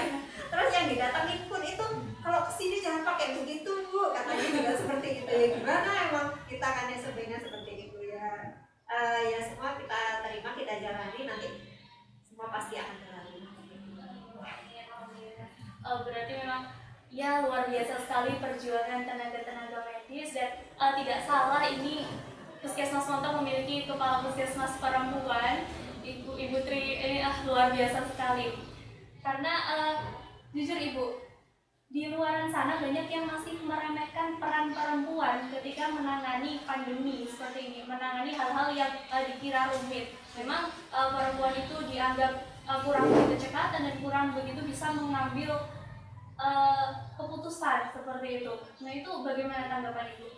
Terus yang didatangin pun itu kalau kesini jangan pakai begitu bu, katanya juga seperti itu ya. Gimana emang kita kan sebenarnya seperti itu ya. Ya semua kita terima, kita jalani, nanti semua pasti akan terlalu. Berarti memang ya luar biasa sekali perjuangan tenaga-tenaga medis, dan tidak salah ini Puskesmas Montok memiliki kepala puskesmas perempuan, Ibu Tri ini luar biasa sekali. Karena jujur Ibu, di luaran sana banyak yang masih meremehkan peran perempuan ketika menangani pandemi seperti ini, menangani hal-hal yang dikira rumit. Memang perempuan itu dianggap kurang begitu cekatan dan kurang begitu bisa mengambil keputusan seperti itu. Nah itu bagaimana tanggapan Ibu?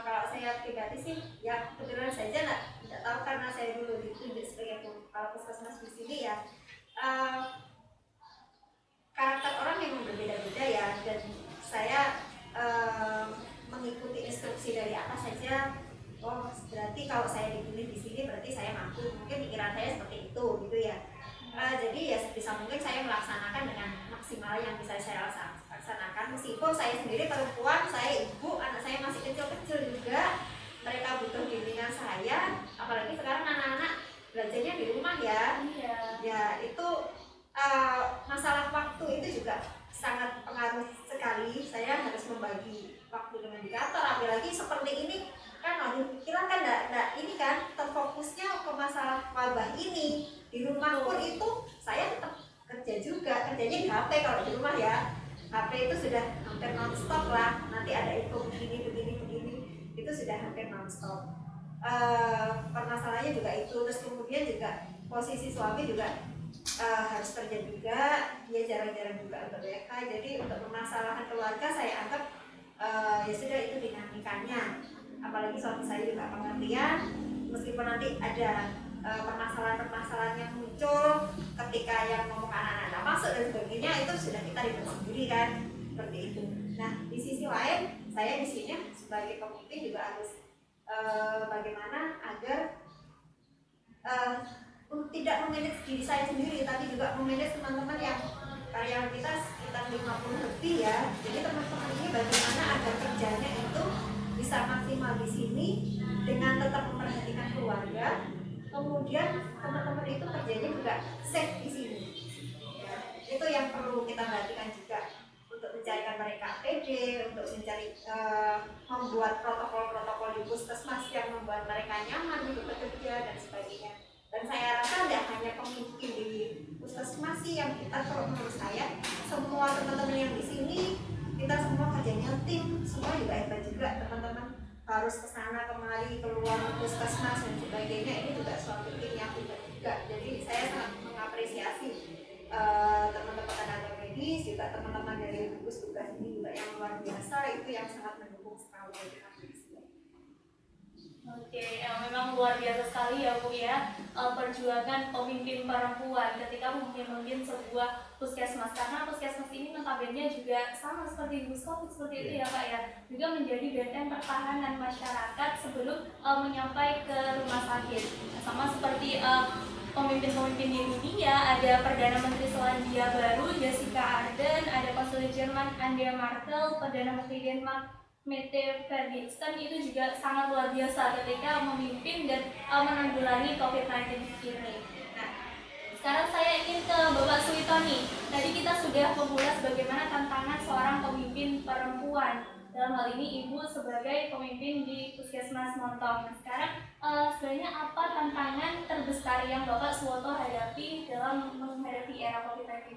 Kalau saya pribadi sih, ya kebetulan saja tidak tahu karena saya dulu ditunjuk sebagai kepala puskesmas di sini ya. Karakter orang memang berbeda-beda ya, dan saya mengikuti instruksi dari apa saja. Oh berarti kalau saya dipilih di sini berarti saya mampu. Mungkin pikiran saya seperti itu gitu ya. Jadi ya sebisa mungkin saya melaksanakan dengan maksimal yang bisa saya laksanakan. Meskipun saya sendiri perempuan, saya ibu, anak saya masih kecil-kecil juga, mereka butuh bimbingan saya. Apalagi sekarang anak-anak belajarnya di rumah ya. Ya itu masalah waktu itu juga sangat pengaruh sekali. Saya harus membagi waktu dengan indikator, apalagi seperti ini kan pikiran kan enggak ini kan terfokusnya ke masalah wabah ini. Di rumah pun itu saya tetap kerja juga, kerjanya di HP kalau di rumah ya. HP itu sudah hampir non-stop lah, nanti ada info begini, itu sudah hampir non-stop. Permasalahannya juga itu, terus kemudian juga posisi suami juga harus kerja juga, dia jarang-jarang juga untuk WFH. Jadi untuk permasalahan keluarga saya anggap ya sudah, itu dinamikanya. Apalagi suami saya juga pengertian, meskipun nanti ada permasalahan-permasalahan yang muncul ketika yang ngomong anak-anak masuk dan sebagainya, itu sudah kita ribet sendiri kan, seperti itu. Nah di sisi lain saya di sini sebagai pemimpin juga harus bagaimana agar tidak memanage diri saya sendiri, tapi juga memanage teman-teman yang karyawan kita sekitar 50 lebih ya. Jadi teman-teman ini bagaimana agar kerjanya itu bisa maksimal di sini dengan tetap memperhatikan keluarga. Kemudian teman-teman itu kerjanya juga safe di sini. Ya, itu yang perlu kita perhatikan juga, untuk mencarikan mereka APD, untuk mencari membuat protokol-protokol di puskesmas yang membuat mereka nyaman untuk bekerja dan sebagainya. Dan saya rasa tidak hanya pemimpin di puskesmas sih yang kita, kalau menurut saya semua teman-teman yang di sini, kita semua kerjanya tim, semua juga hebat juga. Teman-teman harus kesana kemari, keluar puskesmas dan sebagainya, ini juga suatu tim yang hebat juga. Jadi saya sangat mengapresiasi teman-teman tenaga medis, juga teman-teman dari gugus tugas ini juga yang luar biasa, itu yang sangat mendukung sekali. Oke, memang luar biasa sekali ya Bu ya, perjuangan pemimpin perempuan ketika memimpin sebuah puskesmas, karena puskesmas ini notabene juga sama seperti gugus COVID seperti itu ya Pak ya, juga menjadi benteng pertahanan masyarakat sebelum menyampai ke rumah sakit. Sama seperti pemimpin-pemimpin di dunia, ada Perdana Menteri Selandia Baru Jacinda Ardern, ada Konsul Jerman Angela Merkel, Perdana Menteri Denmark Mette Frederiksen, itu juga sangat luar biasa ketika memimpin dan menanggulangi COVID-19 ini. Nah, sekarang saya ingin ke Bapak Suwito nih. Tadi kita sudah mengulas bagaimana tantangan seorang pemimpin perempuan. Dalam hal ini Ibu sebagai pemimpin di Puskesmas Montong. Nah, sekarang sebenarnya apa tantangan terbesar yang Bapak Suwoto hadapi dalam menghadapi era COVID-19?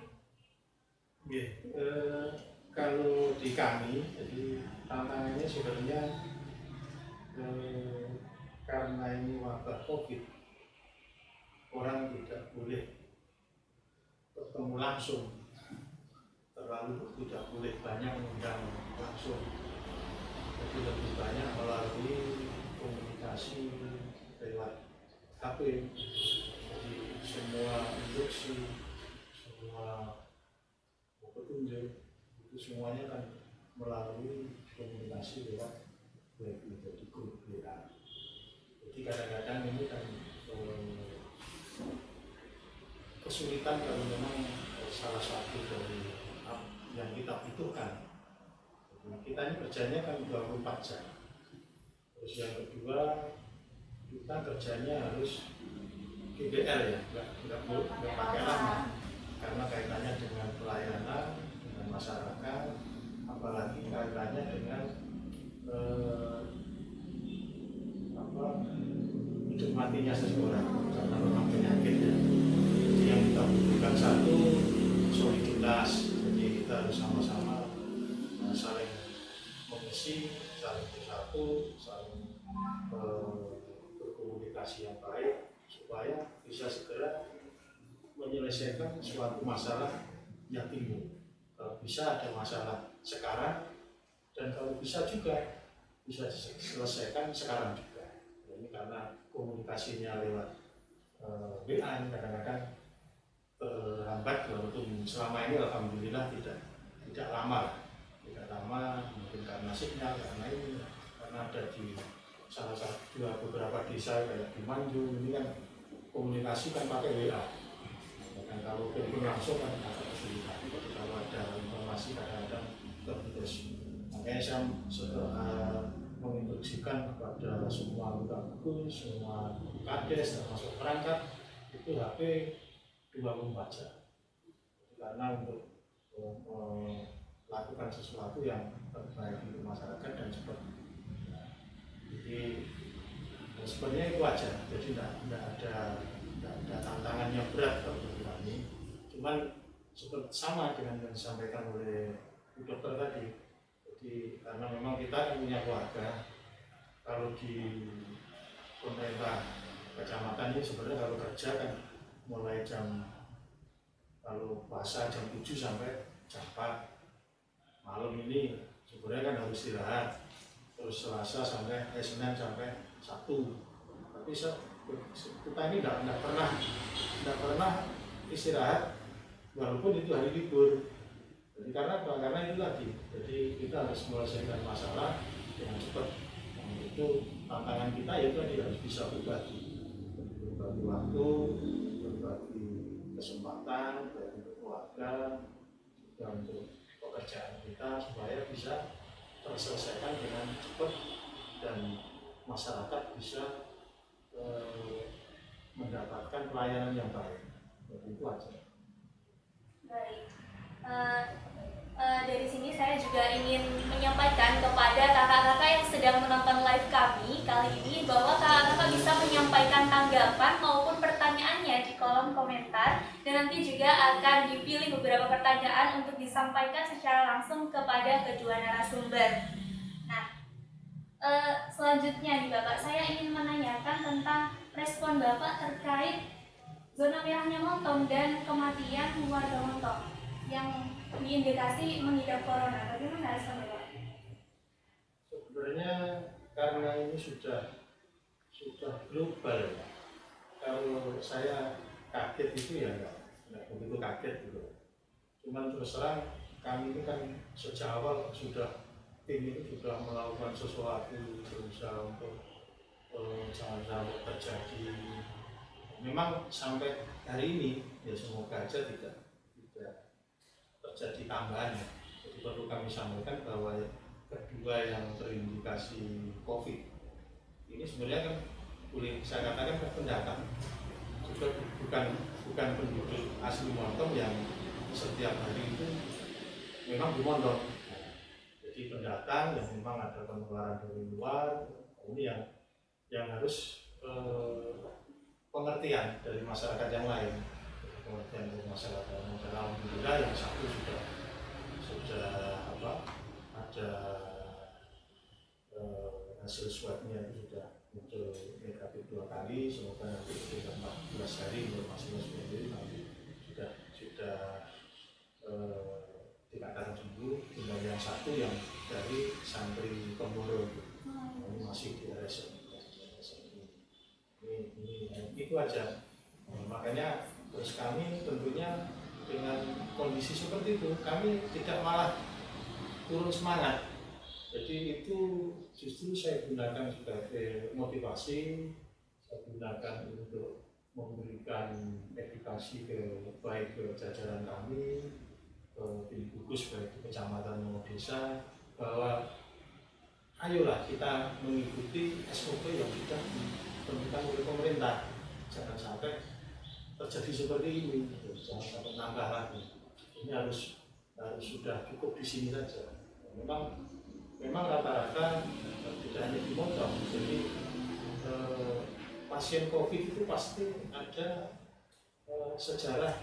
Kalau di kami, jadi tantangannya sebenarnya karena ini wabah COVID, orang tidak boleh bertemu langsung, tidak boleh banyak mengundang langsung, jadi lebih banyak melalui komunikasi lewat HP. Jadi semua instruksi, semua petunjuk itu semuanya kan melalui komunikasi lewat web, jadi grup WA. Jadi kadang-kadang ini kan kesulitan kalau memang salah satu dari yang kita butuhkan. Kita ini kerjanya kan 24 jam. Terus yang kedua, kita kerjanya harus GBL ya, nggak pakai lama, karena kaitannya dengan pelayanan dengan masyarakat, apalagi kaitannya dengan hidup matinya seseorang karena memang penyakitnya. Jadi yang kita butuhkan satu, soliditas. Jadi kita harus sama-sama saling mengisi, saling bersatu, saling berkomunikasi yang baik supaya bisa segera menyelesaikan suatu masalah yang timbul. Kalau bisa ada masalah sekarang, dan kalau bisa juga bisa diselesaikan sekarang juga. Ini karena komunikasinya lewat WA kadang-kadang terhambat, walaupun selama ini alhamdulillah tidak lama, mungkin karena sinyal, karena ada di salah satu beberapa desa kayak di Manjung ini kan komunikasi kan pakai WA. Dan kalau telepon langsung kan agak kesulitan. Kalau ada informasi kadang-kadang terputus. Makanya saya menginstruksikan kepada semua anggota gugus, semua kades termasuk perangkat itu HP 24 jam. Karena untuk melakukan sesuatu yang terbaik untuk masyarakat dan cepat. Jadi sebenarnya itu aja. Jadi tidak ada tantangan yang berat kalau kami. Cuman seperti sama dengan yang disampaikan oleh Bu Dokter tadi. Jadi karena memang kita punya keluarga, kalau di pemerintah kecamatan ini sebenarnya kalau kerja kan mulai jam Kalau puasa jam 7 sampai jam 4, malam ini sebenarnya kan harus istirahat. Terus Senin sampai Sabtu. Tapi kita ini tidak pernah istirahat walaupun itu hari libur. Jadi karena apa? Karena itu lagi. Jadi kita harus menyelesaikan masalah dengan cepat. Itu tantangan kita, yaitu tadi harus bisa berbagi waktu, berbagi kesempatan bagi keluarga dan untuk pekerjaan kita supaya bisa terselesaikan dengan cepat dan masyarakat bisa mendapatkan pelayanan yang baik. Jadi itu aja. Baik. Dari sini saya juga ingin menyampaikan kepada kakak-kakak yang sedang menonton live kami kali ini bahwa kakak-kakak bisa menyampaikan tanggapan maupun pertanyaannya di kolom komentar, dan nanti juga akan dipilih beberapa pertanyaan untuk disampaikan secara langsung kepada kedua narasumber. Nah, selanjutnya nih Bapak, saya ingin menanyakan tentang respon Bapak terkait zona merahnya Montong dan kematian warga Montong yang diindikasi mengidap corona. Bagaimana respon Bapak? Sebenarnya karena ini sudah global ya. Kalau saya kaget itu ya nggak begitu kaget gitu. Cuman terus terang kami ini kan sejak awal tim ini sudah melakukan sesuatu, berusaha untuk jangan sampai terjadi. Memang sampai hari ini ya semoga aja tidak terjadi tambahan. Jadi perlu kami sampaikan bahwa kedua yang terindikasi COVID ini sebenarnya kan boleh saya katakan pendatang, juga bukan penduduk asli Montong yang setiap hari itu memang di Montong. Jadi pendatang yang memang ada penularan dari luar, ini yang harus pengertian dari masyarakat yang lain. Pengertian dari masyarakat yang lain. Alhamdulillah yang satu sudah ada hasil swabnya itu sudah muncul negatif 2 kali. Semoga nanti sekitar 14 hari masing-masing sendiri nanti sudah dikatakan sembuh. Tinggal yang satu yang dari santri Pemboro ini masih di RSUD. Ini itu aja. Makanya terus kami tentunya dengan kondisi seperti itu kami tidak malah turun semangat. Jadi itu justru saya gunakan sebagai motivasi, saya gunakan untuk memberikan edukasi baik ke jajaran kami, ke tim gugus baik di kecamatan maupun desa, bahwa ayolah kita mengikuti SOP yang sudah ditentukan oleh pemerintah. Jangan sampai terjadi seperti ini, jangan sampai nambah lagi. Ini harus sudah cukup di sini saja. Memang rata-rata tidak hanya di Montong, jadi pasien COVID itu pasti ada sejarah,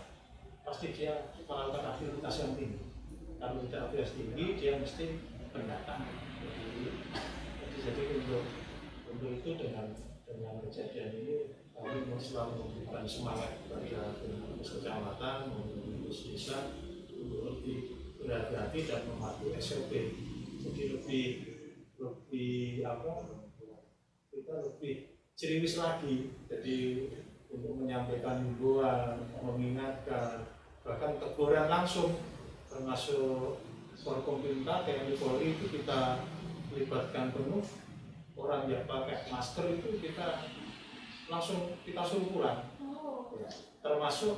pasti dia melakukan aktivitas yang tinggi. Kalau tidak aktivitas tinggi, dia mesti pendatang. Jadi untuk itu dengan kejadian ini kami selalu memberikan semangat kepada pengurus kecamatan, pengurus desa untuk lebih berhati-hati dan mematuhi SOP. Jadi kita lebih ceriwis lagi. Jadi untuk menyampaikan himbauan, mengingatkan, bahkan teguran langsung, termasuk Forkompimda, TNI Polri itu kita libatkan penuh. Orang yang pakai masker itu kita suruh pulang. Ya, termasuk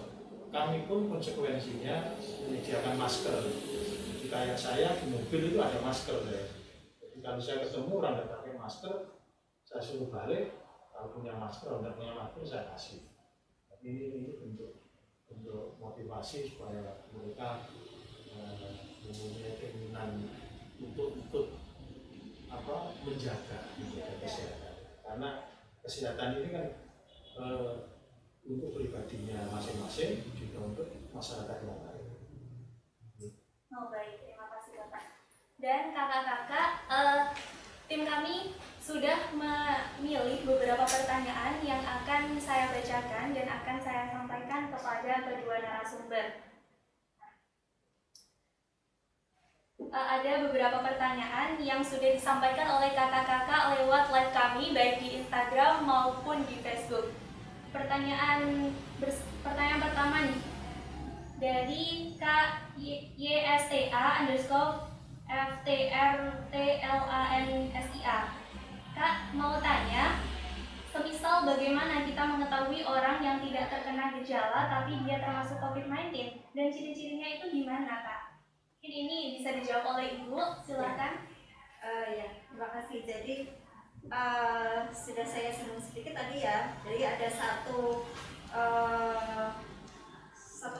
kami pun konsekuensinya menyediakan masker. Jadi kayak saya di mobil itu ada masker saya. Jadi kalau saya ketemu orang tidak pakai masker, saya suruh balik. Kalau punya masker, tidak punya masker saya kasih. Tapi ini untuk motivasi supaya mereka mempunyai keinginan untuk menjaga kesehatan. Karena kesehatan ini kan untuk pribadinya masing-masing, juga untuk masyarakat yang lain. Oh baik, terima kasih Bapak. Dan kakak-kakak, tim kami sudah memilih beberapa pertanyaan yang akan saya bacakan dan akan saya sampaikan kepada kedua narasumber. ada beberapa pertanyaan yang sudah disampaikan oleh kakak-kakak lewat live kami baik di Instagram maupun di Facebook. Pertanyaan pertama nih dari Kak YSTA underscore FTRTLANSIA. Kak mau tanya, semisal bagaimana kita mengetahui orang yang tidak terkena gejala tapi dia termasuk COVID-19 dan ciri-cirinya itu gimana Kak? Mungkin ini bisa dijawab oleh Ibu, silakan. Ya, terima kasih. Jadi sudah saya singgung sedikit tadi ya. Jadi ada satu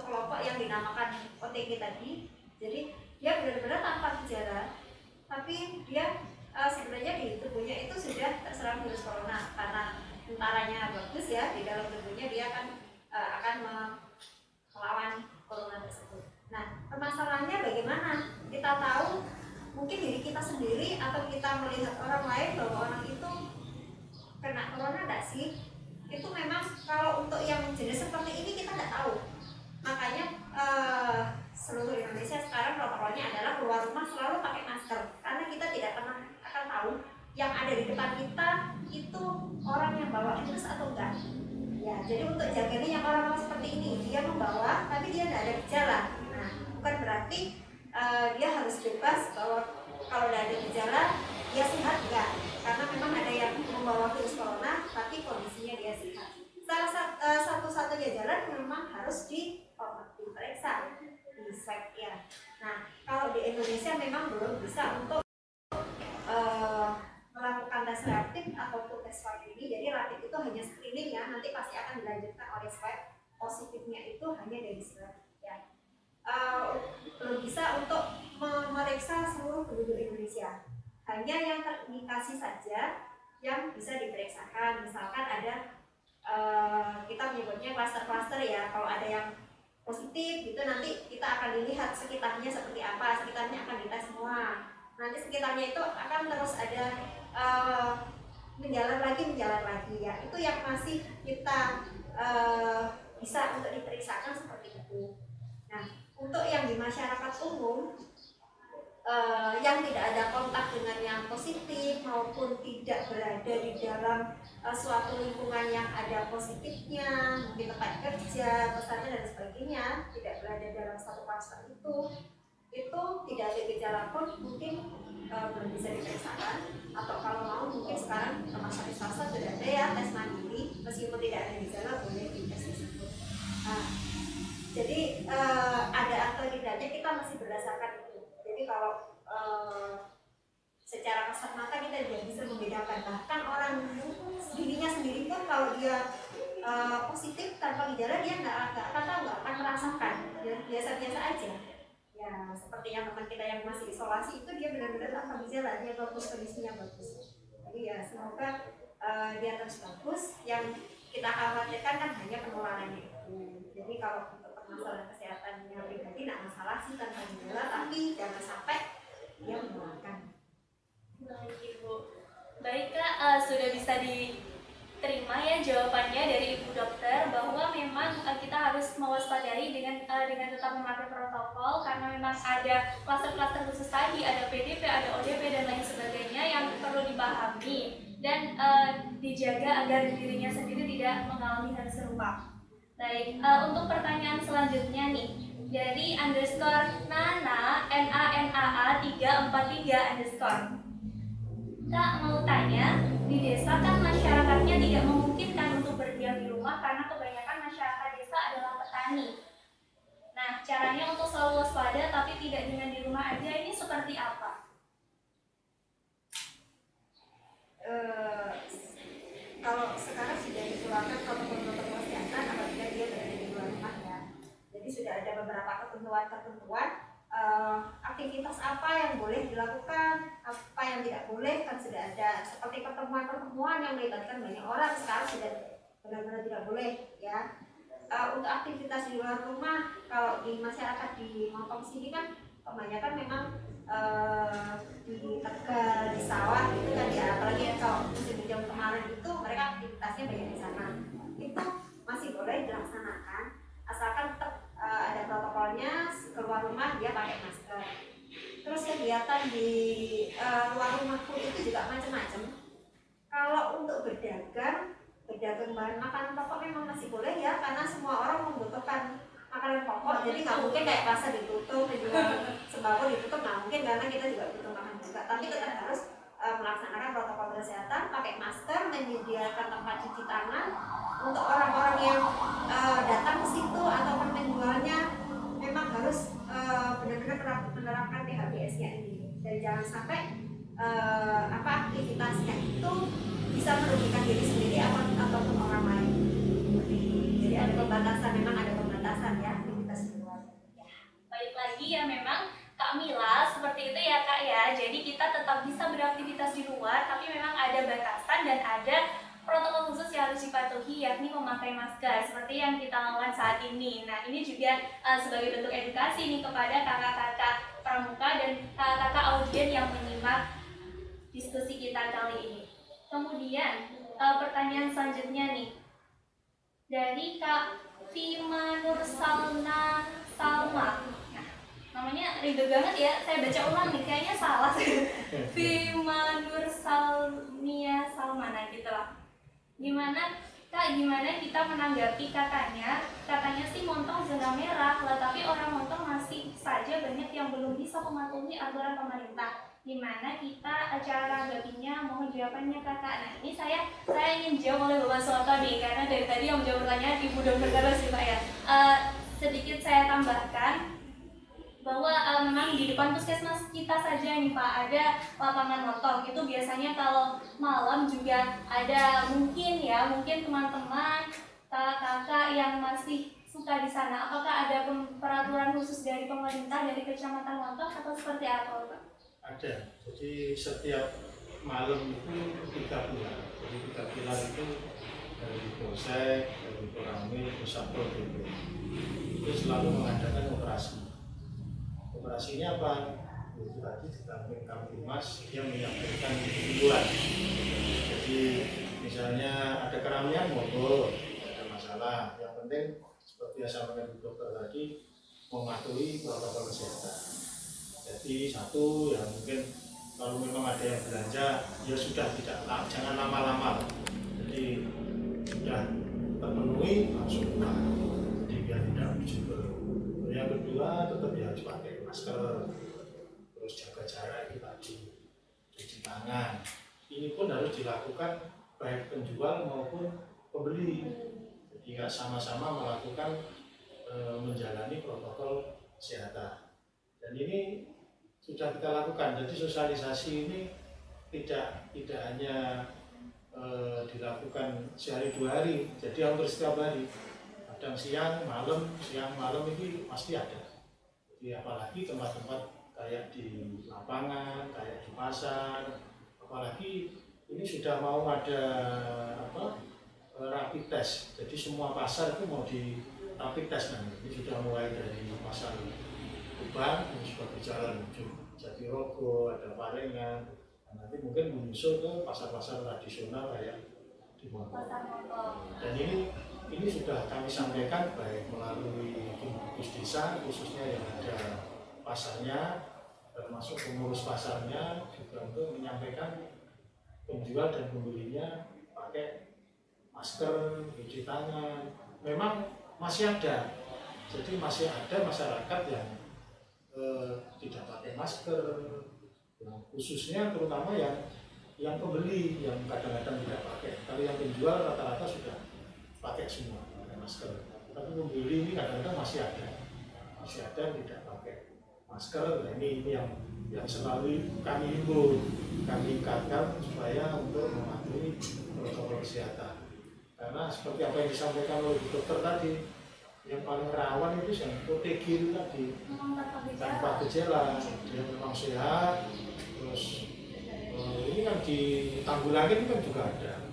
kelompok yang dinamakan OTG tadi. Jadi dia benar-benar tanpa gejala, tapi dia sebenarnya di tubuhnya itu sudah terserang virus corona karena tentaranya bagus ya di dalam tubuhnya, dia akan melawan corona tersebut. Nah, permasalahannya bagaimana kita tahu mungkin diri kita sendiri atau kita melihat orang lain bahwa orang itu kena corona enggak sih? Itu memang kalau untuk yang jenis seperti ini kita nggak tahu. Makanya seluruh Indonesia sekarang protokolnya adalah keluar rumah selalu pakai masker karena kita tidak pernah akan tahu yang ada di depan kita itu orang yang bawa virus atau enggak. Ya, jadi untuk jaganya yang orang-orang seperti ini, dia membawa tapi dia tidak ada gejala. Nah, bukan berarti dia harus bebas bahwa kalau tidak ada gejala dia sehat, enggak. Karena memang ada yang membawa virus corona tapi kondisinya dia sehat. Satu-satunya jalan memang harus diperiksa, di swab ya. Nah, kalau di Indonesia memang belum bisa untuk melakukan tes rapid ataupun tes swab ini. Jadi rapid itu hanya screening ya, nanti pasti akan dilanjutkan oleh swab. Positifnya itu hanya dari swab ya. Belum bisa untuk memeriksa seluruh penduduk Indonesia. Hanya yang terindikasi saja yang bisa diperiksakan. Misalkan ada kita menyebutnya klaster-klaster ya. Kalau ada yang positif gitu, nanti kita akan dilihat sekitarnya seperti apa. Sekitarnya akan dites semua. Nanti sekitarnya itu akan terus ada menjalar lagi ya. Itu yang masih kita bisa untuk diperiksakan seperti itu. Nah, untuk yang di masyarakat umum yang tidak ada kontak dengan yang positif maupun tidak berada di dalam suatu lingkungan yang ada positifnya, mungkin tempat kerja, pesantren dan sebagainya, tidak berada dalam satu kluster itu tidak ada gejala pun mungkin belum bisa diperiksakan. Atau kalau mau mungkin sekarang rumah sakit swasta sudah ada ya tes mandiri, meskipun tidak ada gejala boleh dites tersebut. Jadi ada atau tidaknya kita masih berdasarkan itu. Jadi kalau secara kasat mata kita tidak bisa membedakan. Bahkan orang dirinya sendiri pun kalau dia positif tanpa gejala dia nggak akan tahu, nggak akan merasakan, dia biasa-biasa aja. Ya seperti yang teman kita yang masih isolasi itu dia benar-benar tanpa gejala, dia bagus, kondisinya bagus. Jadi ya semoga dia terus bagus. Yang kita khawatirkan kan hanya penularannya itu. Jadi kalau untuk permasalahan kesehatannya pribadi tidak masalah sih tanpa gejala, tapi jangan sampai dia menularkan. Baik Ibu. Baik Kak, sudah bisa diterima ya jawabannya dari Ibu Dokter bahwa memang kita harus mewaspadai dengan tetap memakai protokol karena memang ada kluster-kluster khusus tadi, ada PDP, ada ODP dan lain sebagainya yang perlu dipahami dan dijaga agar dirinya sendiri tidak mengalami hal serupa. Baik, untuk pertanyaan selanjutnya nih dari underscore Nana NANAA 343 underscore. Kak mau tanya, di desa kan masyarakatnya tidak memungkinkan untuk berdiam di rumah karena kebanyakan masyarakat desa adalah petani. Nah, caranya untuk selalu waspada tapi tidak dengan di rumah aja ini seperti apa? Kalau sekarang sudah dikeluarkan protokol kesehatan apabila dia berada di luar rumah ya. Jadi sudah ada beberapa ketentuan aktivitas apa yang boleh dilakukan, apa yang tidak boleh kan sudah ada. Seperti pertemuan-pertemuan yang melibatkan banyak orang sekarang sudah benar-benar tidak boleh ya. Untuk aktivitas di luar rumah, kalau di masyarakat di Montong sini kan kebanyakan memang di Tegal, di sawah gitu kan ya. Apalagi kalau musim hujan kemarin itu mereka aktivitasnya banyak di sana. Itu masih boleh dilaksanakan asalkan tetap ada protokolnya, keluar rumah dia pakai masker. Terus kegiatan kegiatan di luar rumah pun itu juga macam-macam. Kalau untuk berdagang bahan makanan pokok memang masih boleh ya, karena semua orang membutuhkan makanan pokok. Jadi nggak mungkin kayak pasar ditutup, penjual sembako ditutup, nggak mungkin, karena kita juga butuh makan juga. Tapi tetap harus melaksanakan protokol kesehatan, pakai masker, menyediakan tempat cuci tangan untuk orang-orang yang datang ke situ ataupun penjualnya. Memang harus benar-benar menerapkan PHBS-nya ini, dan jangan sampai aktivitasnya itu bisa merugikan diri sendiri ataupun orang lain. Jadi ada pembatasan, memang ada pembatasan ya aktivitas di luar. Baik lagi ya, memang Kak Mila seperti itu ya Kak ya. Jadi kita tetap bisa beraktivitas di luar, tapi memang ada batasan dan ada protokol khusus yang harus dipatuhi, yakni memakai masker seperti yang kita lakukan saat ini. Nah, ini juga sebagai bentuk edukasi nih kepada kakak-kakak pramuka dan kakak-kakak audien yang menyimak diskusi kita kali ini. Kemudian pertanyaan selanjutnya nih dari Kak Vima Nur Salma. Nah, namanya ribet banget ya, saya baca ulang nih, kayaknya salah. Vima Nur Salmia Salma, nah gitu lah. Gimana kita menanggapi katanya sih Montong zona merah lah, tapi orang Montong masih saja banyak yang belum bisa mematuhi aturan pemerintah. Gimana kita cara menanggapinya? Mohon jawabannya Kakak. Nah, ini saya ingin jawab oleh Bapak Soto nih, karena dari tadi yang menjawab pertanyaan Ibu Dokter terus sih Pak ya. Sedikit saya tambahkan bahwa memang di depan puskesmas kita saja nih Pak ada lapangan motor. Itu biasanya kalau malam juga ada mungkin teman-teman kakak yang masih suka di sana. Apakah ada peraturan khusus dari pemerintah, dari Kecamatan Motor atau seperti apa Pak? Ada. Jadi setiap malam itu 3 pilar. Jadi 3 pilar itu dari Polsek, dari Koramil, Pusatpol PP. Itu selalu mengadakan operasi. Operasinya apa? Itu tadi di samping Kamtimas dia menyampaikan himbauan. Jadi misalnya ada keramaian, monggo, tidak ada masalah. Yang penting seperti yang sampaikan Bu Dokter tadi, mematuhi protokol kesehatan. Jadi satu ya mungkin kalau memang ada yang belanja ya sudah jangan lama-lama. Jadi sudah terpenuhi langsung pulang. Jadi biar tidak berjubel. Yang kedua tetap ya harus pakai masker, terus jaga jarak itu tadi, cuci tangan. Ini pun harus dilakukan baik penjual maupun pembeli. Jadi sama-sama melakukan menjalani protokol kesehatan. Dan ini sudah kita lakukan. Jadi sosialisasi ini tidak hanya dilakukan sehari 2 hari, jadi hampir setiap hari. Kadang siang malam ini pasti ada. Jadi apalagi tempat-tempat kayak di lapangan, kayak di pasar, apalagi ini sudah mau ada rapid test. Jadi semua pasar itu mau di rapid test nanti. Ini sudah mulai dari pasar Kubang, seperti jalan Jatirogo, ada Parengan, nanti mungkin menyusul ke pasar-pasar tradisional kayak di Montong. Dan ini sudah kami sampaikan baik melalui gugus desa khususnya yang ada pasarnya, termasuk pengurus pasarnya juga untuk menyampaikan penjual dan pembelinya pakai masker, cuci tangan. Memang masih ada, jadi masih ada masyarakat yang tidak pakai masker, khususnya terutama yang pembeli yang kadang-kadang tidak pakai. Kalau yang penjual rata-rata sudah pakai semua, pakai masker. Tapi pembeli ini kadang-kadang masih ada yang tidak pakai masker. Nah, ini yang selalu kami himbau, kami ingatkan supaya untuk mematuhi protokol kesehatan. Karena seperti apa yang disampaikan oleh dokter tadi, yang paling rawan itu yang OTG itu tadi tanpa gejala, dia memang sehat. Terus ini kan di Tanggulangin kan juga ada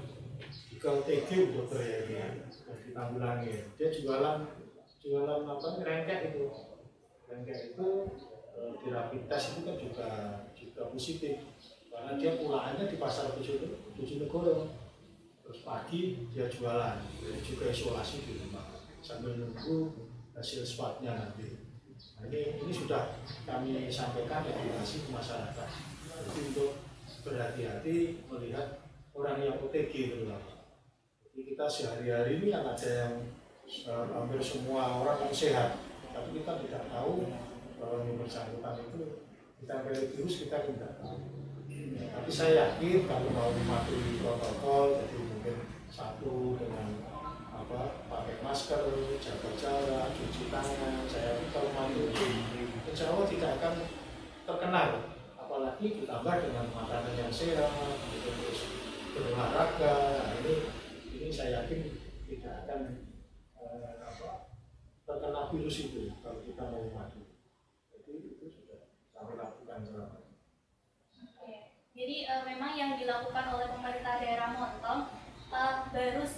di OTG dokter ya ini di Tanggulangin, dia jualan rengkek itu di rapid test itu kan juga positif karena dia pulaannya di pasar Bojonegoro. Terus pagi dia jualan, jadi juga isolasi di rumah sambil nunggu hasil swabnya nanti. Nah, ini sudah kami sampaikan edukasi ke masyarakat. Jadi untuk berhati-hati melihat orang yang OTG terutama. Jadi kita sehari-hari ini yang ada yang hampir semua orang yang sehat, tapi kita tidak tahu yang bersangkutan itu kita virus kita tidak tahu. Ya, tapi saya yakin kalau mau mematuhi protokol, jadi mungkin satu dengan pakai masker, jaga jarak, cuci tangan, saya kalau mandi insya Allah tidak akan terkena. Apalagi ditambah dengan makanan yang sehat, terus berolahraga. Nah, ini saya yakin tidak akan terkena virus itu kalau kita mau mandi. Jadi itu sudah kami lakukan selama. Jadi memang yang dilakukan oleh pemerintah daerah Montong baru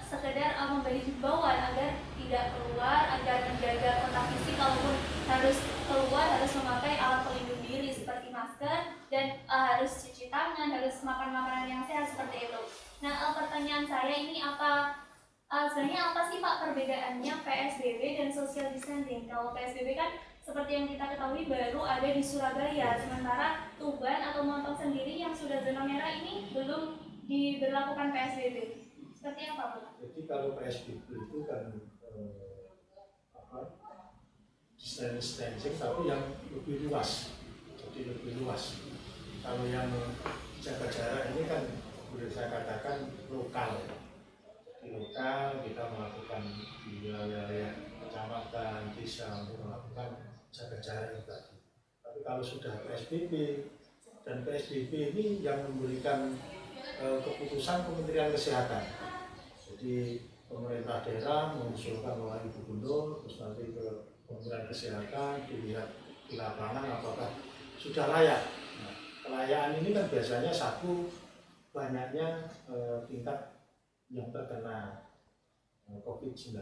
sekedar memberi himbauan agar tidak keluar, agar menjaga kontak fisik, kalaupun harus keluar harus memakai alat pelindung diri seperti masker dan harus cuci tangan, harus makan makanan yang sehat seperti itu. Nah, pertanyaan saya ini sebenarnya apa sih Pak perbedaannya PSBB dan social distancing? Kalau PSBB kan seperti yang kita ketahui baru ada di Surabaya, sementara Tuban atau Montong sendiri yang sudah zona merah ini belum diberlakukan PSBB. Seperti apa Pak? Jadi kalau PSBB itu kan distancing tapi yang lebih luas. Jadi lebih luas. Kalau yang jaga jarak ini kan boleh saya katakan lokal. Di lokal kita melakukan di wilayah kecamatan, desa untuk melakukan jaga jarak itu tadi. Tapi kalau sudah PSBB dan PSBB ini yang memberikan keputusan Kementerian Kesehatan. Jadi pemerintah daerah mengusulkan oleh gubernur, terus nanti ke Kementerian Kesehatan dilihat di lapangan apakah sudah layak. Nah, kelayakan ini kan biasanya satu banyaknya tingkat yang terkena COVID-19.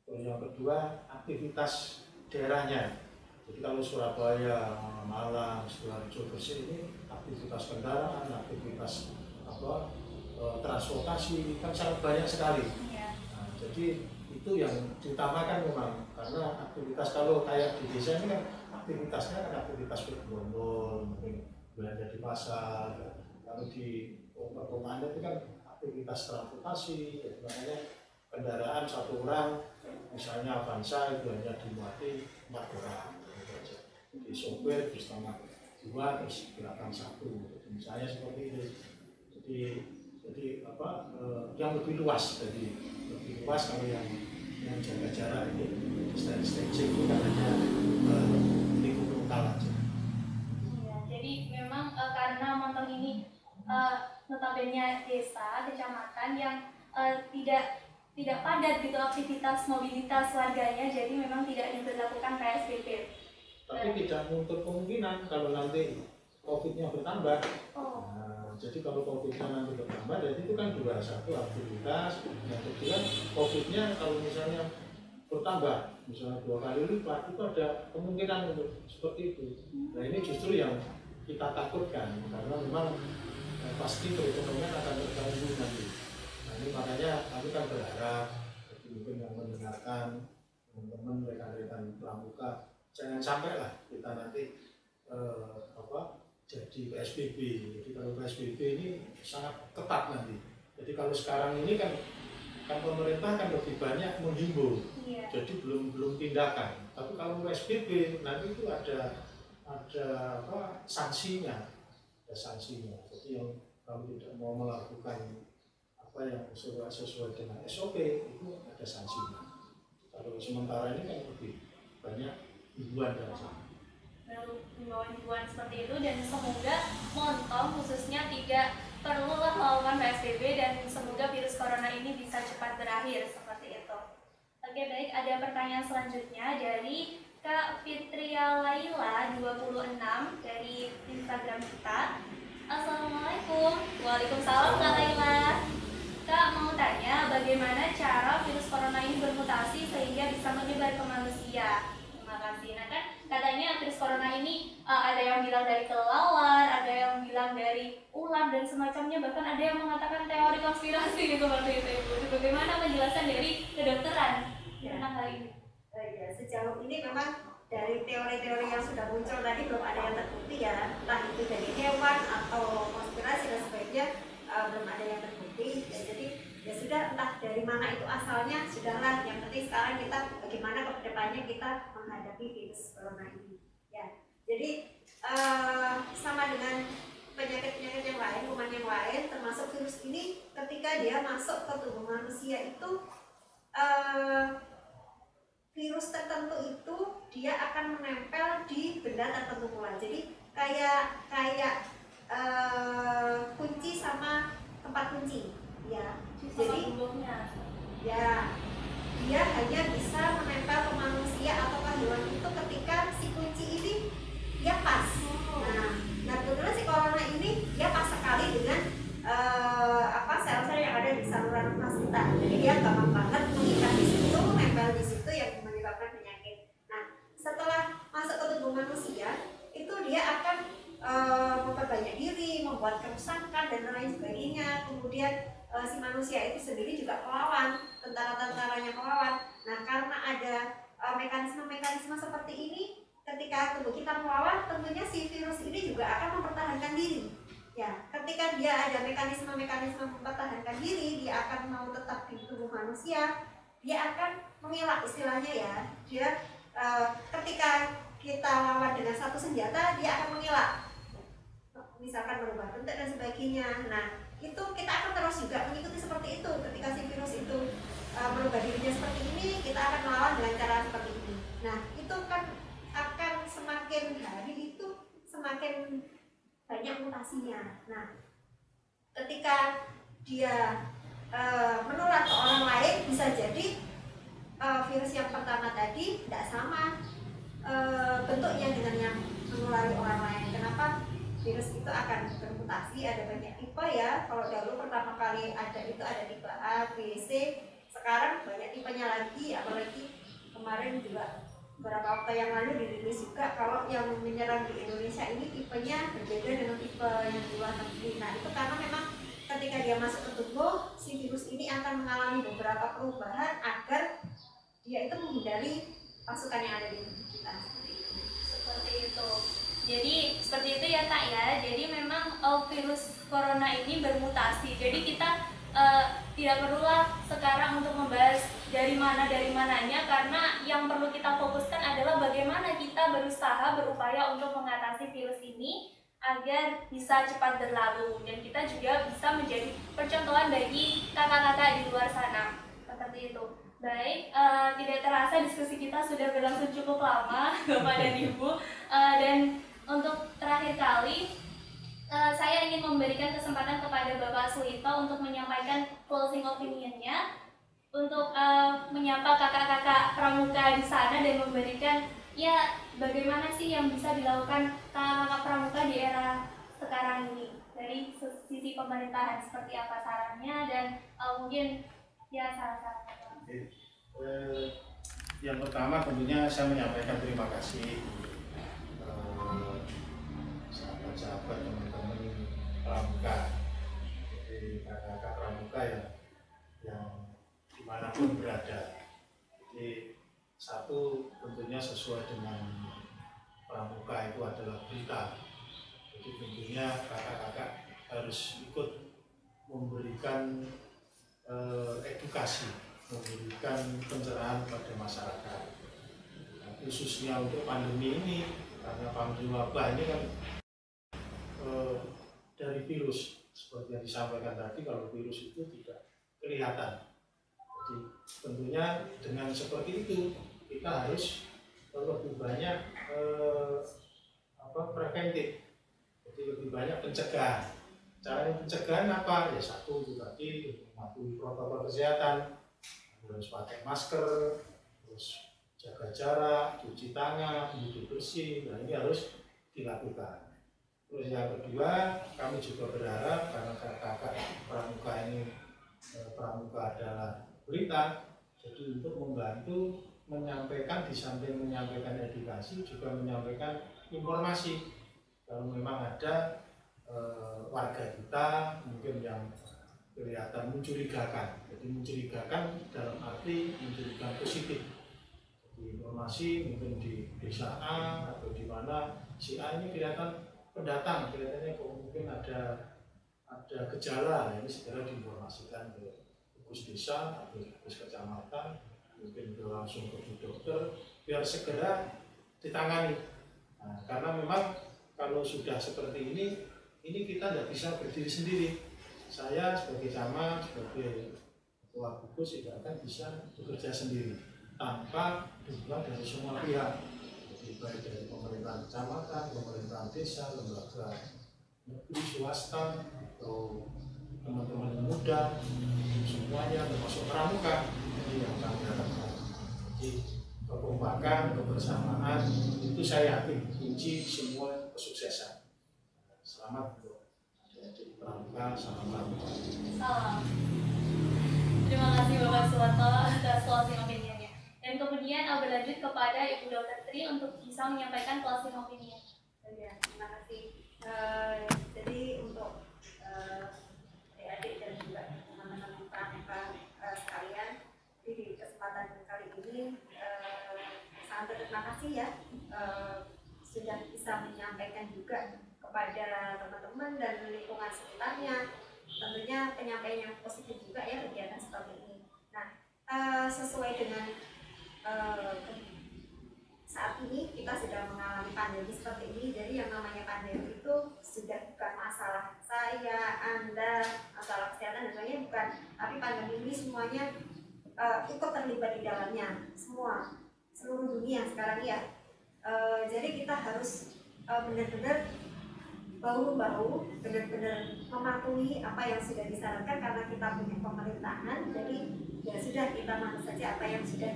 Terus yang kedua aktivitas daerahnya. Jadi kalau Surabaya, Malang, Sidoarjo, Gresik ini aktivitas kendaraan, aktivitas transportasi kan sangat banyak sekali. Nah, jadi itu yang diutamakan memang karena aktivitas kalau kayak di desa ini kan aktivitasnya kan aktivitas berbondol, mungkin belanja di pasar. Kalau di kota itu kan aktivitas transportasi, jadi makanya kendaraan satu orang, misalnya Avanza itu hanya dimuati 4 orang. Di sopir bersama 2 terus gerakan 1, misalnya seperti itu. Jadi yang lebih luas, jadi lebih luas kalau yang jaga jarak ini staging itu kan hanya lingkup lokal aja. Iya, jadi memang karena Montong ini notabene desa, kecamatan yang tidak padat gitu aktivitas mobilitas warganya, jadi memang tidak diberlakukan PSBB. Tapi tidak menutup kemungkinan kalau nanti COVID-nya bertambah. Oh. Nah, jadi kalau COVID-nya nanti bertambah, jadi itu kan juga satu aktivitas. Yang kedua, COVID-nya kalau misalnya bertambah, misalnya 2 kali lipat, itu ada kemungkinan untuk seperti itu. Nah ini justru yang kita takutkan, karena memang pasti perekonomian akan terganggu nanti. Nah ini makanya kami kan berharap, jadi mungkin yang mendengarkan teman-teman rekan-rekan pramuka, jangan sampai lah kita nanti jadi PSBB. Jadi kalau PSBB ini sangat ketat nanti. Jadi kalau sekarang ini kan pemerintah kan lebih banyak menghimbau, jadi belum tindakan. Tapi kalau PSBB nanti itu ada sanksinya, Jadi yang kalau tidak mau melakukan apa yang sesuai dengan SOP itu ada sanksinya. Kalau sementara ini kan lebih banyak himbauan dari sana. Himbauan seperti itu, dan semoga Montong khususnya tidak perlu melakukan PSBB dan semoga virus corona ini bisa cepat berakhir seperti itu. Oke, baik, ada pertanyaan selanjutnya dari Kak Fitria Laila 26 dari Instagram kita. Assalamualaikum. Waalaikumsalam Kak Laila. Kak mau tanya bagaimana cara virus corona ini bermutasi sehingga bisa menyebar ke manusia. Terima kasih. Nah kan katanya virus corona ini ada yang bilang dari kelelawar, ada yang bilang dari ular dan semacamnya, bahkan ada yang mengatakan teori konspirasi gitu seperti itu. Bagaimana penjelasan dari kedokteran tentang hal ini? Ya, sejauh ini memang dari teori-teori yang sudah muncul tadi belum ada yang terbukti ya, entah itu dari hewan atau konspirasi dan sebagainya, belum ada yang terbukti. Ya, jadi ya sudah, entah dari mana itu asalnya, sudahlah. Yang penting sekarang kita bagaimana ke depannya kita menghadapi virus corona ini. Ya, jadi sama dengan penyakit-penyakit yang lain, kuman yang lain, termasuk virus ini, ketika dia masuk ke tubuh manusia itu virus tertentu itu dia akan menempel di benda tertentu pula. Jadi kayak kunci sama tempat kunci, ya. Jadi ya dia hanya bisa menempel ke manusia atau ke hewan itu ketika si kunci ini dia pas. Nah kebetulan si corona ini dia pas sekali dengan sel-sel yang ada di saluran nafas kita. Jadi dia gampang banget mengikat di situ, nempel di situ yang menyebabkan penyakit. Nah, setelah masuk ke tubuh manusia, itu dia akan memperbanyak diri, membuat kerusakan dan lain sebagainya. Kemudian si manusia itu sendiri juga melawan, tentara-tentaranya melawan. Nah, karena ada mekanisme-mekanisme seperti ini, ketika tubuh kita melawan, tentunya si virus ini juga akan mempertahankan diri. Ya, ketika dia ada mekanisme-mekanisme mempertahankan diri, dia akan mau tetap di tubuh manusia, dia akan mengelak istilahnya ya. Dia ketika kita lawan dengan satu senjata, dia akan mengelak. Misalkan berubah bentuk dan sebagainya. Nah, itu kita akan terus juga mengikuti seperti itu. Ketika si virus itu merubah dirinya seperti ini, kita akan melawan dengan cara seperti ini. Nah, itu kan akan semakin hari itu semakin banyak mutasinya. Nah, ketika dia menular ke orang lain, bisa jadi virus yang pertama tadi tidak sama bentuknya dengan yang menulari orang lain. Kenapa? Virus itu akan bermutasi, ada banyak tipe ya. Kalau dahulu pertama kali ada itu ada tipe A, B, C. Sekarang banyak tipenya lagi, apalagi kemarin juga beberapa waktu yang lalu dirilis juga kalau yang menyerang di Indonesia ini tipenya berbeda dengan tipe yang di luar negeri. Nah, itu karena memang ketika dia masuk ke tubuh, si virus ini akan mengalami beberapa perubahan agar dia itu menghindari pasukan yang ada di tubuh kita. Seperti itu. Jadi seperti itu ya Kak ya. Jadi memang virus corona ini bermutasi. Jadi kita tidak perlulah sekarang untuk membahas dari mananya, karena yang perlu kita fokuskan adalah bagaimana kita berupaya untuk mengatasi virus ini agar bisa cepat berlalu, dan kita juga bisa menjadi percontohan bagi kakak-kakak di luar sana. Seperti itu. Baik, tidak terasa diskusi kita sudah berlangsung cukup lama Bapak dan Ibu, dan untuk terakhir kali saya ingin memberikan kesempatan kepada Bapak Suito untuk menyampaikan closing opinion-nya, untuk menyapa kakak-kakak pramuka di sana dan memberikan ya bagaimana sih yang bisa dilakukan kakak-kakak pramuka di era sekarang ini dari sisi pemerintahan, seperti apa sarannya dan mungkin ya saran-sarannya. Yang pertama tentunya saya menyampaikan terima kasih sahabat-sahabat teman-teman pramuka, jadi kakak-kakak pramuka yang dimanapun berada. Jadi satu tentunya sesuai dengan pramuka itu adalah berita. Jadi tentunya kakak-kakak harus ikut memberikan edukasi, memberikan pencerahan pada masyarakat. Nah, khususnya untuk pandemi ini, karena pandemi wabah ini kan dari virus, seperti yang disampaikan tadi, kalau virus itu tidak kelihatan. Jadi tentunya dengan seperti itu kita harus lebih banyak preventif, jadi lebih banyak pencegahan. Cara pencegahan apa? Ya satu itu tadi, mematuhi protokol kesehatan, harus pakai masker, terus jaga jarak, cuci tangan, hidup bersih. Nah, ini harus dilakukan. Terus yang kedua, kami juga berharap karena kakak pramuka ini pramuka adalah berita, jadi untuk membantu menyampaikan, di samping menyampaikan edukasi juga menyampaikan informasi. Kalau memang ada warga kita mungkin yang kelihatan mencurigakan, jadi mencurigakan dalam arti mencurigakan positif. informasi mungkin di desa A atau di mana si A ini kelihatan pendatang, kelihatannya kok mungkin ada gejala, ini segera diinformasikan ke gugus desa atau gugus kecamatan, mungkin langsung ke dokter biar segera ditangani. Nah, karena memang kalau sudah seperti ini kita tidak bisa berdiri sendiri. Saya sebagai camat, sebagai ketua gugus tidak akan bisa bekerja sendiri tanpa dukungan dari semua pihak, jadi baik dari pemerintahan kecamatan, pemerintahan desa, lembaga negeri, swasta, atau teman-teman muda, semuanya termasuk pramuka yang kami harapkan. Jadi kekompakan, kebersamaan itu saya yakin kunci semua kesuksesan. Selamat untuk adik pramuka, salam pramuka. Salam. Terima kasih Bapak Suwanto atas closing opinion-nya. Dan kemudian berlanjut kepada Ibu Dr. Tri untuk bisa menyampaikan closing opinion. Ya, terima kasih. Jadi untuk adik dan juga teman-teman pramuka sekalian, di kesempatan kali ini sangat berterima kasih ya sudah bisa menyampaikan juga kepada teman-teman dan lingkungan sekitarnya. Tentunya penyampaian yang positif juga ya kegiatan seperti ini. Nah, sesuai dengan saat ini kita sedang mengalami pandemi seperti ini, jadi yang namanya pandemi itu sudah bukan masalah saya, Anda, masalah kesehatan dan sebagainya, bukan. Tapi pandemi ini semuanya ikut terlibat di dalamnya, semua, seluruh dunia sekarang ya. Jadi kita harus benar-benar bahu-bahu, benar-benar mematuhi apa yang sudah disarankan karena kita punya pemerintahan. Jadi ya sudah, kita manut saja apa yang sudah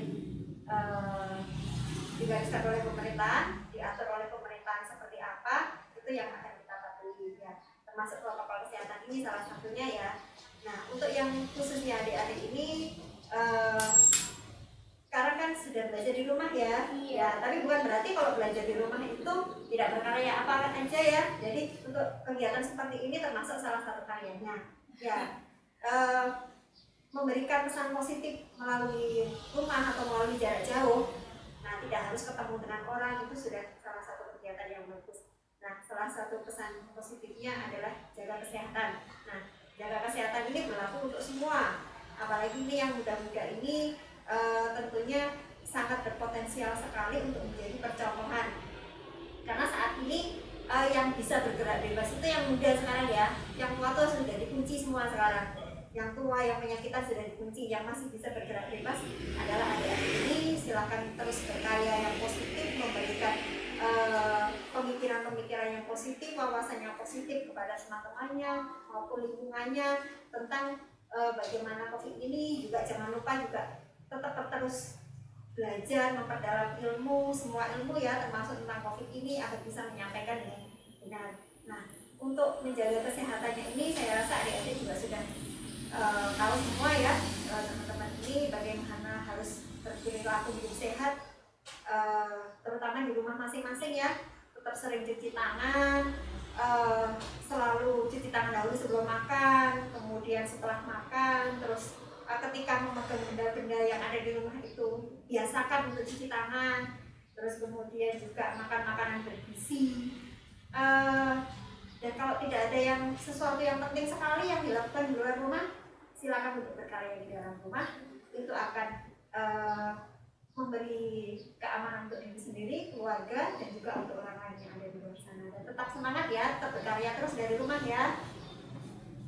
digariskan oleh pemerintahan, diatur oleh pemerintahan seperti apa, itu yang akan kita patuhi ya. Termasuk protokol kesehatan ini salah satunya ya. Nah, untuk yang khususnya adik-adik ini sekarang kan sudah belajar di rumah ya. Ya, tapi bukan berarti kalau belajar di rumah itu tidak berkarya apa aja ya. Jadi untuk kegiatan seperti ini termasuk salah satu karyanya. Ya, memberikan pesan positif melalui rumah atau melalui jarak jauh. Nah, tidak harus ketemu dengan orang, itu sudah salah satu kegiatan yang bagus. Nah, salah satu pesan positifnya adalah jaga kesehatan. Nah, jaga kesehatan ini berlaku untuk semua. Apalagi ini yang muda-muda ini tentunya sangat berpotensial sekali untuk menjadi percontohan. Karena saat ini yang bisa bergerak bebas itu yang muda sekarang ya. Yang tua tuh sudah dikunci semua sekarang. Yang tua, yang penyakitan sudah dikunci. Yang masih bisa bergerak bebas adalah adik-adik ini. Silakan terus berkarya yang positif, memberikan pemikiran-pemikiran yang positif, wawasan yang positif kepada teman-temannya maupun lingkungannya tentang bagaimana COVID ini. Juga jangan lupa juga tetap terus belajar, memperdalam ilmu, semua ilmu ya, termasuk tentang COVID ini agar bisa menyampaikan dengan benar. Nah, untuk menjaga kesehatannya ini saya rasa adik-adik juga sudah tahu semua ya, teman-teman ini bagaimana harus berperilaku hidup sehat, terutama di rumah masing-masing ya. Tetap sering cuci tangan, selalu cuci tangan dahulu sebelum makan, kemudian setelah makan, terus ketika memegang benda-benda yang ada di rumah itu biasakan untuk cuci tangan, terus kemudian juga makan makanan bergizi. Dan kalau tidak ada yang sesuatu yang penting sekali yang dilakukan di luar rumah, silakan untuk berkarya di dalam rumah. Itu akan memberi keamanan untuk diri sendiri, keluarga, dan juga untuk orang lain yang ada di luar sana. Dan tetap semangat ya, tetap berkarya terus dari rumah ya.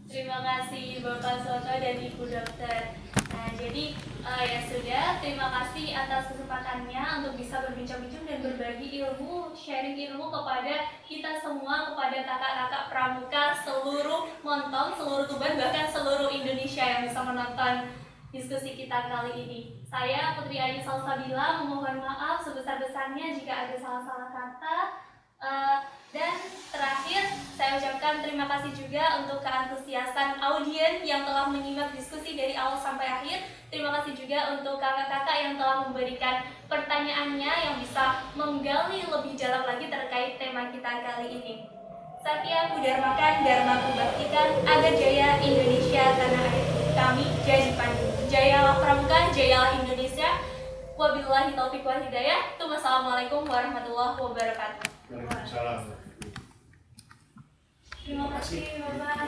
Terima kasih Bapak Soto dan Ibu Dokter. Nah, jadi ya sudah, terima kasih atas kesempatannya untuk bisa berbincang-bincang dan berbagi ilmu, sharing ilmu kepada kita semua, kepada kakak-kakak pramuka seluruh Montong, seluruh Tuban, bahkan seluruh Indonesia yang bisa menonton diskusi kita kali ini. Saya Putri Ayu Salsabila memohon maaf sebesar-besarnya jika ada salah-salah kata. Dan terakhir, saya ucapkan terima kasih juga untuk keantusiasan audien yang telah menyimak diskusi dari awal sampai akhir. Terima kasih juga untuk kakak-kakak yang telah memberikan pertanyaannya yang bisa menggali lebih dalam lagi terkait tema kita kali ini. Satya Kudharmakan, Dharma Kubaktikan, agar jaya Indonesia tanah air kami, jaya Dipandu. Jayalah Pramuka, jayalah Indonesia. Wabillahi taufiq wal hidayah. Wassalamualaikum warahmatullahi wabarakatuh. Waalaikumsalam. Terima kasih Bapak.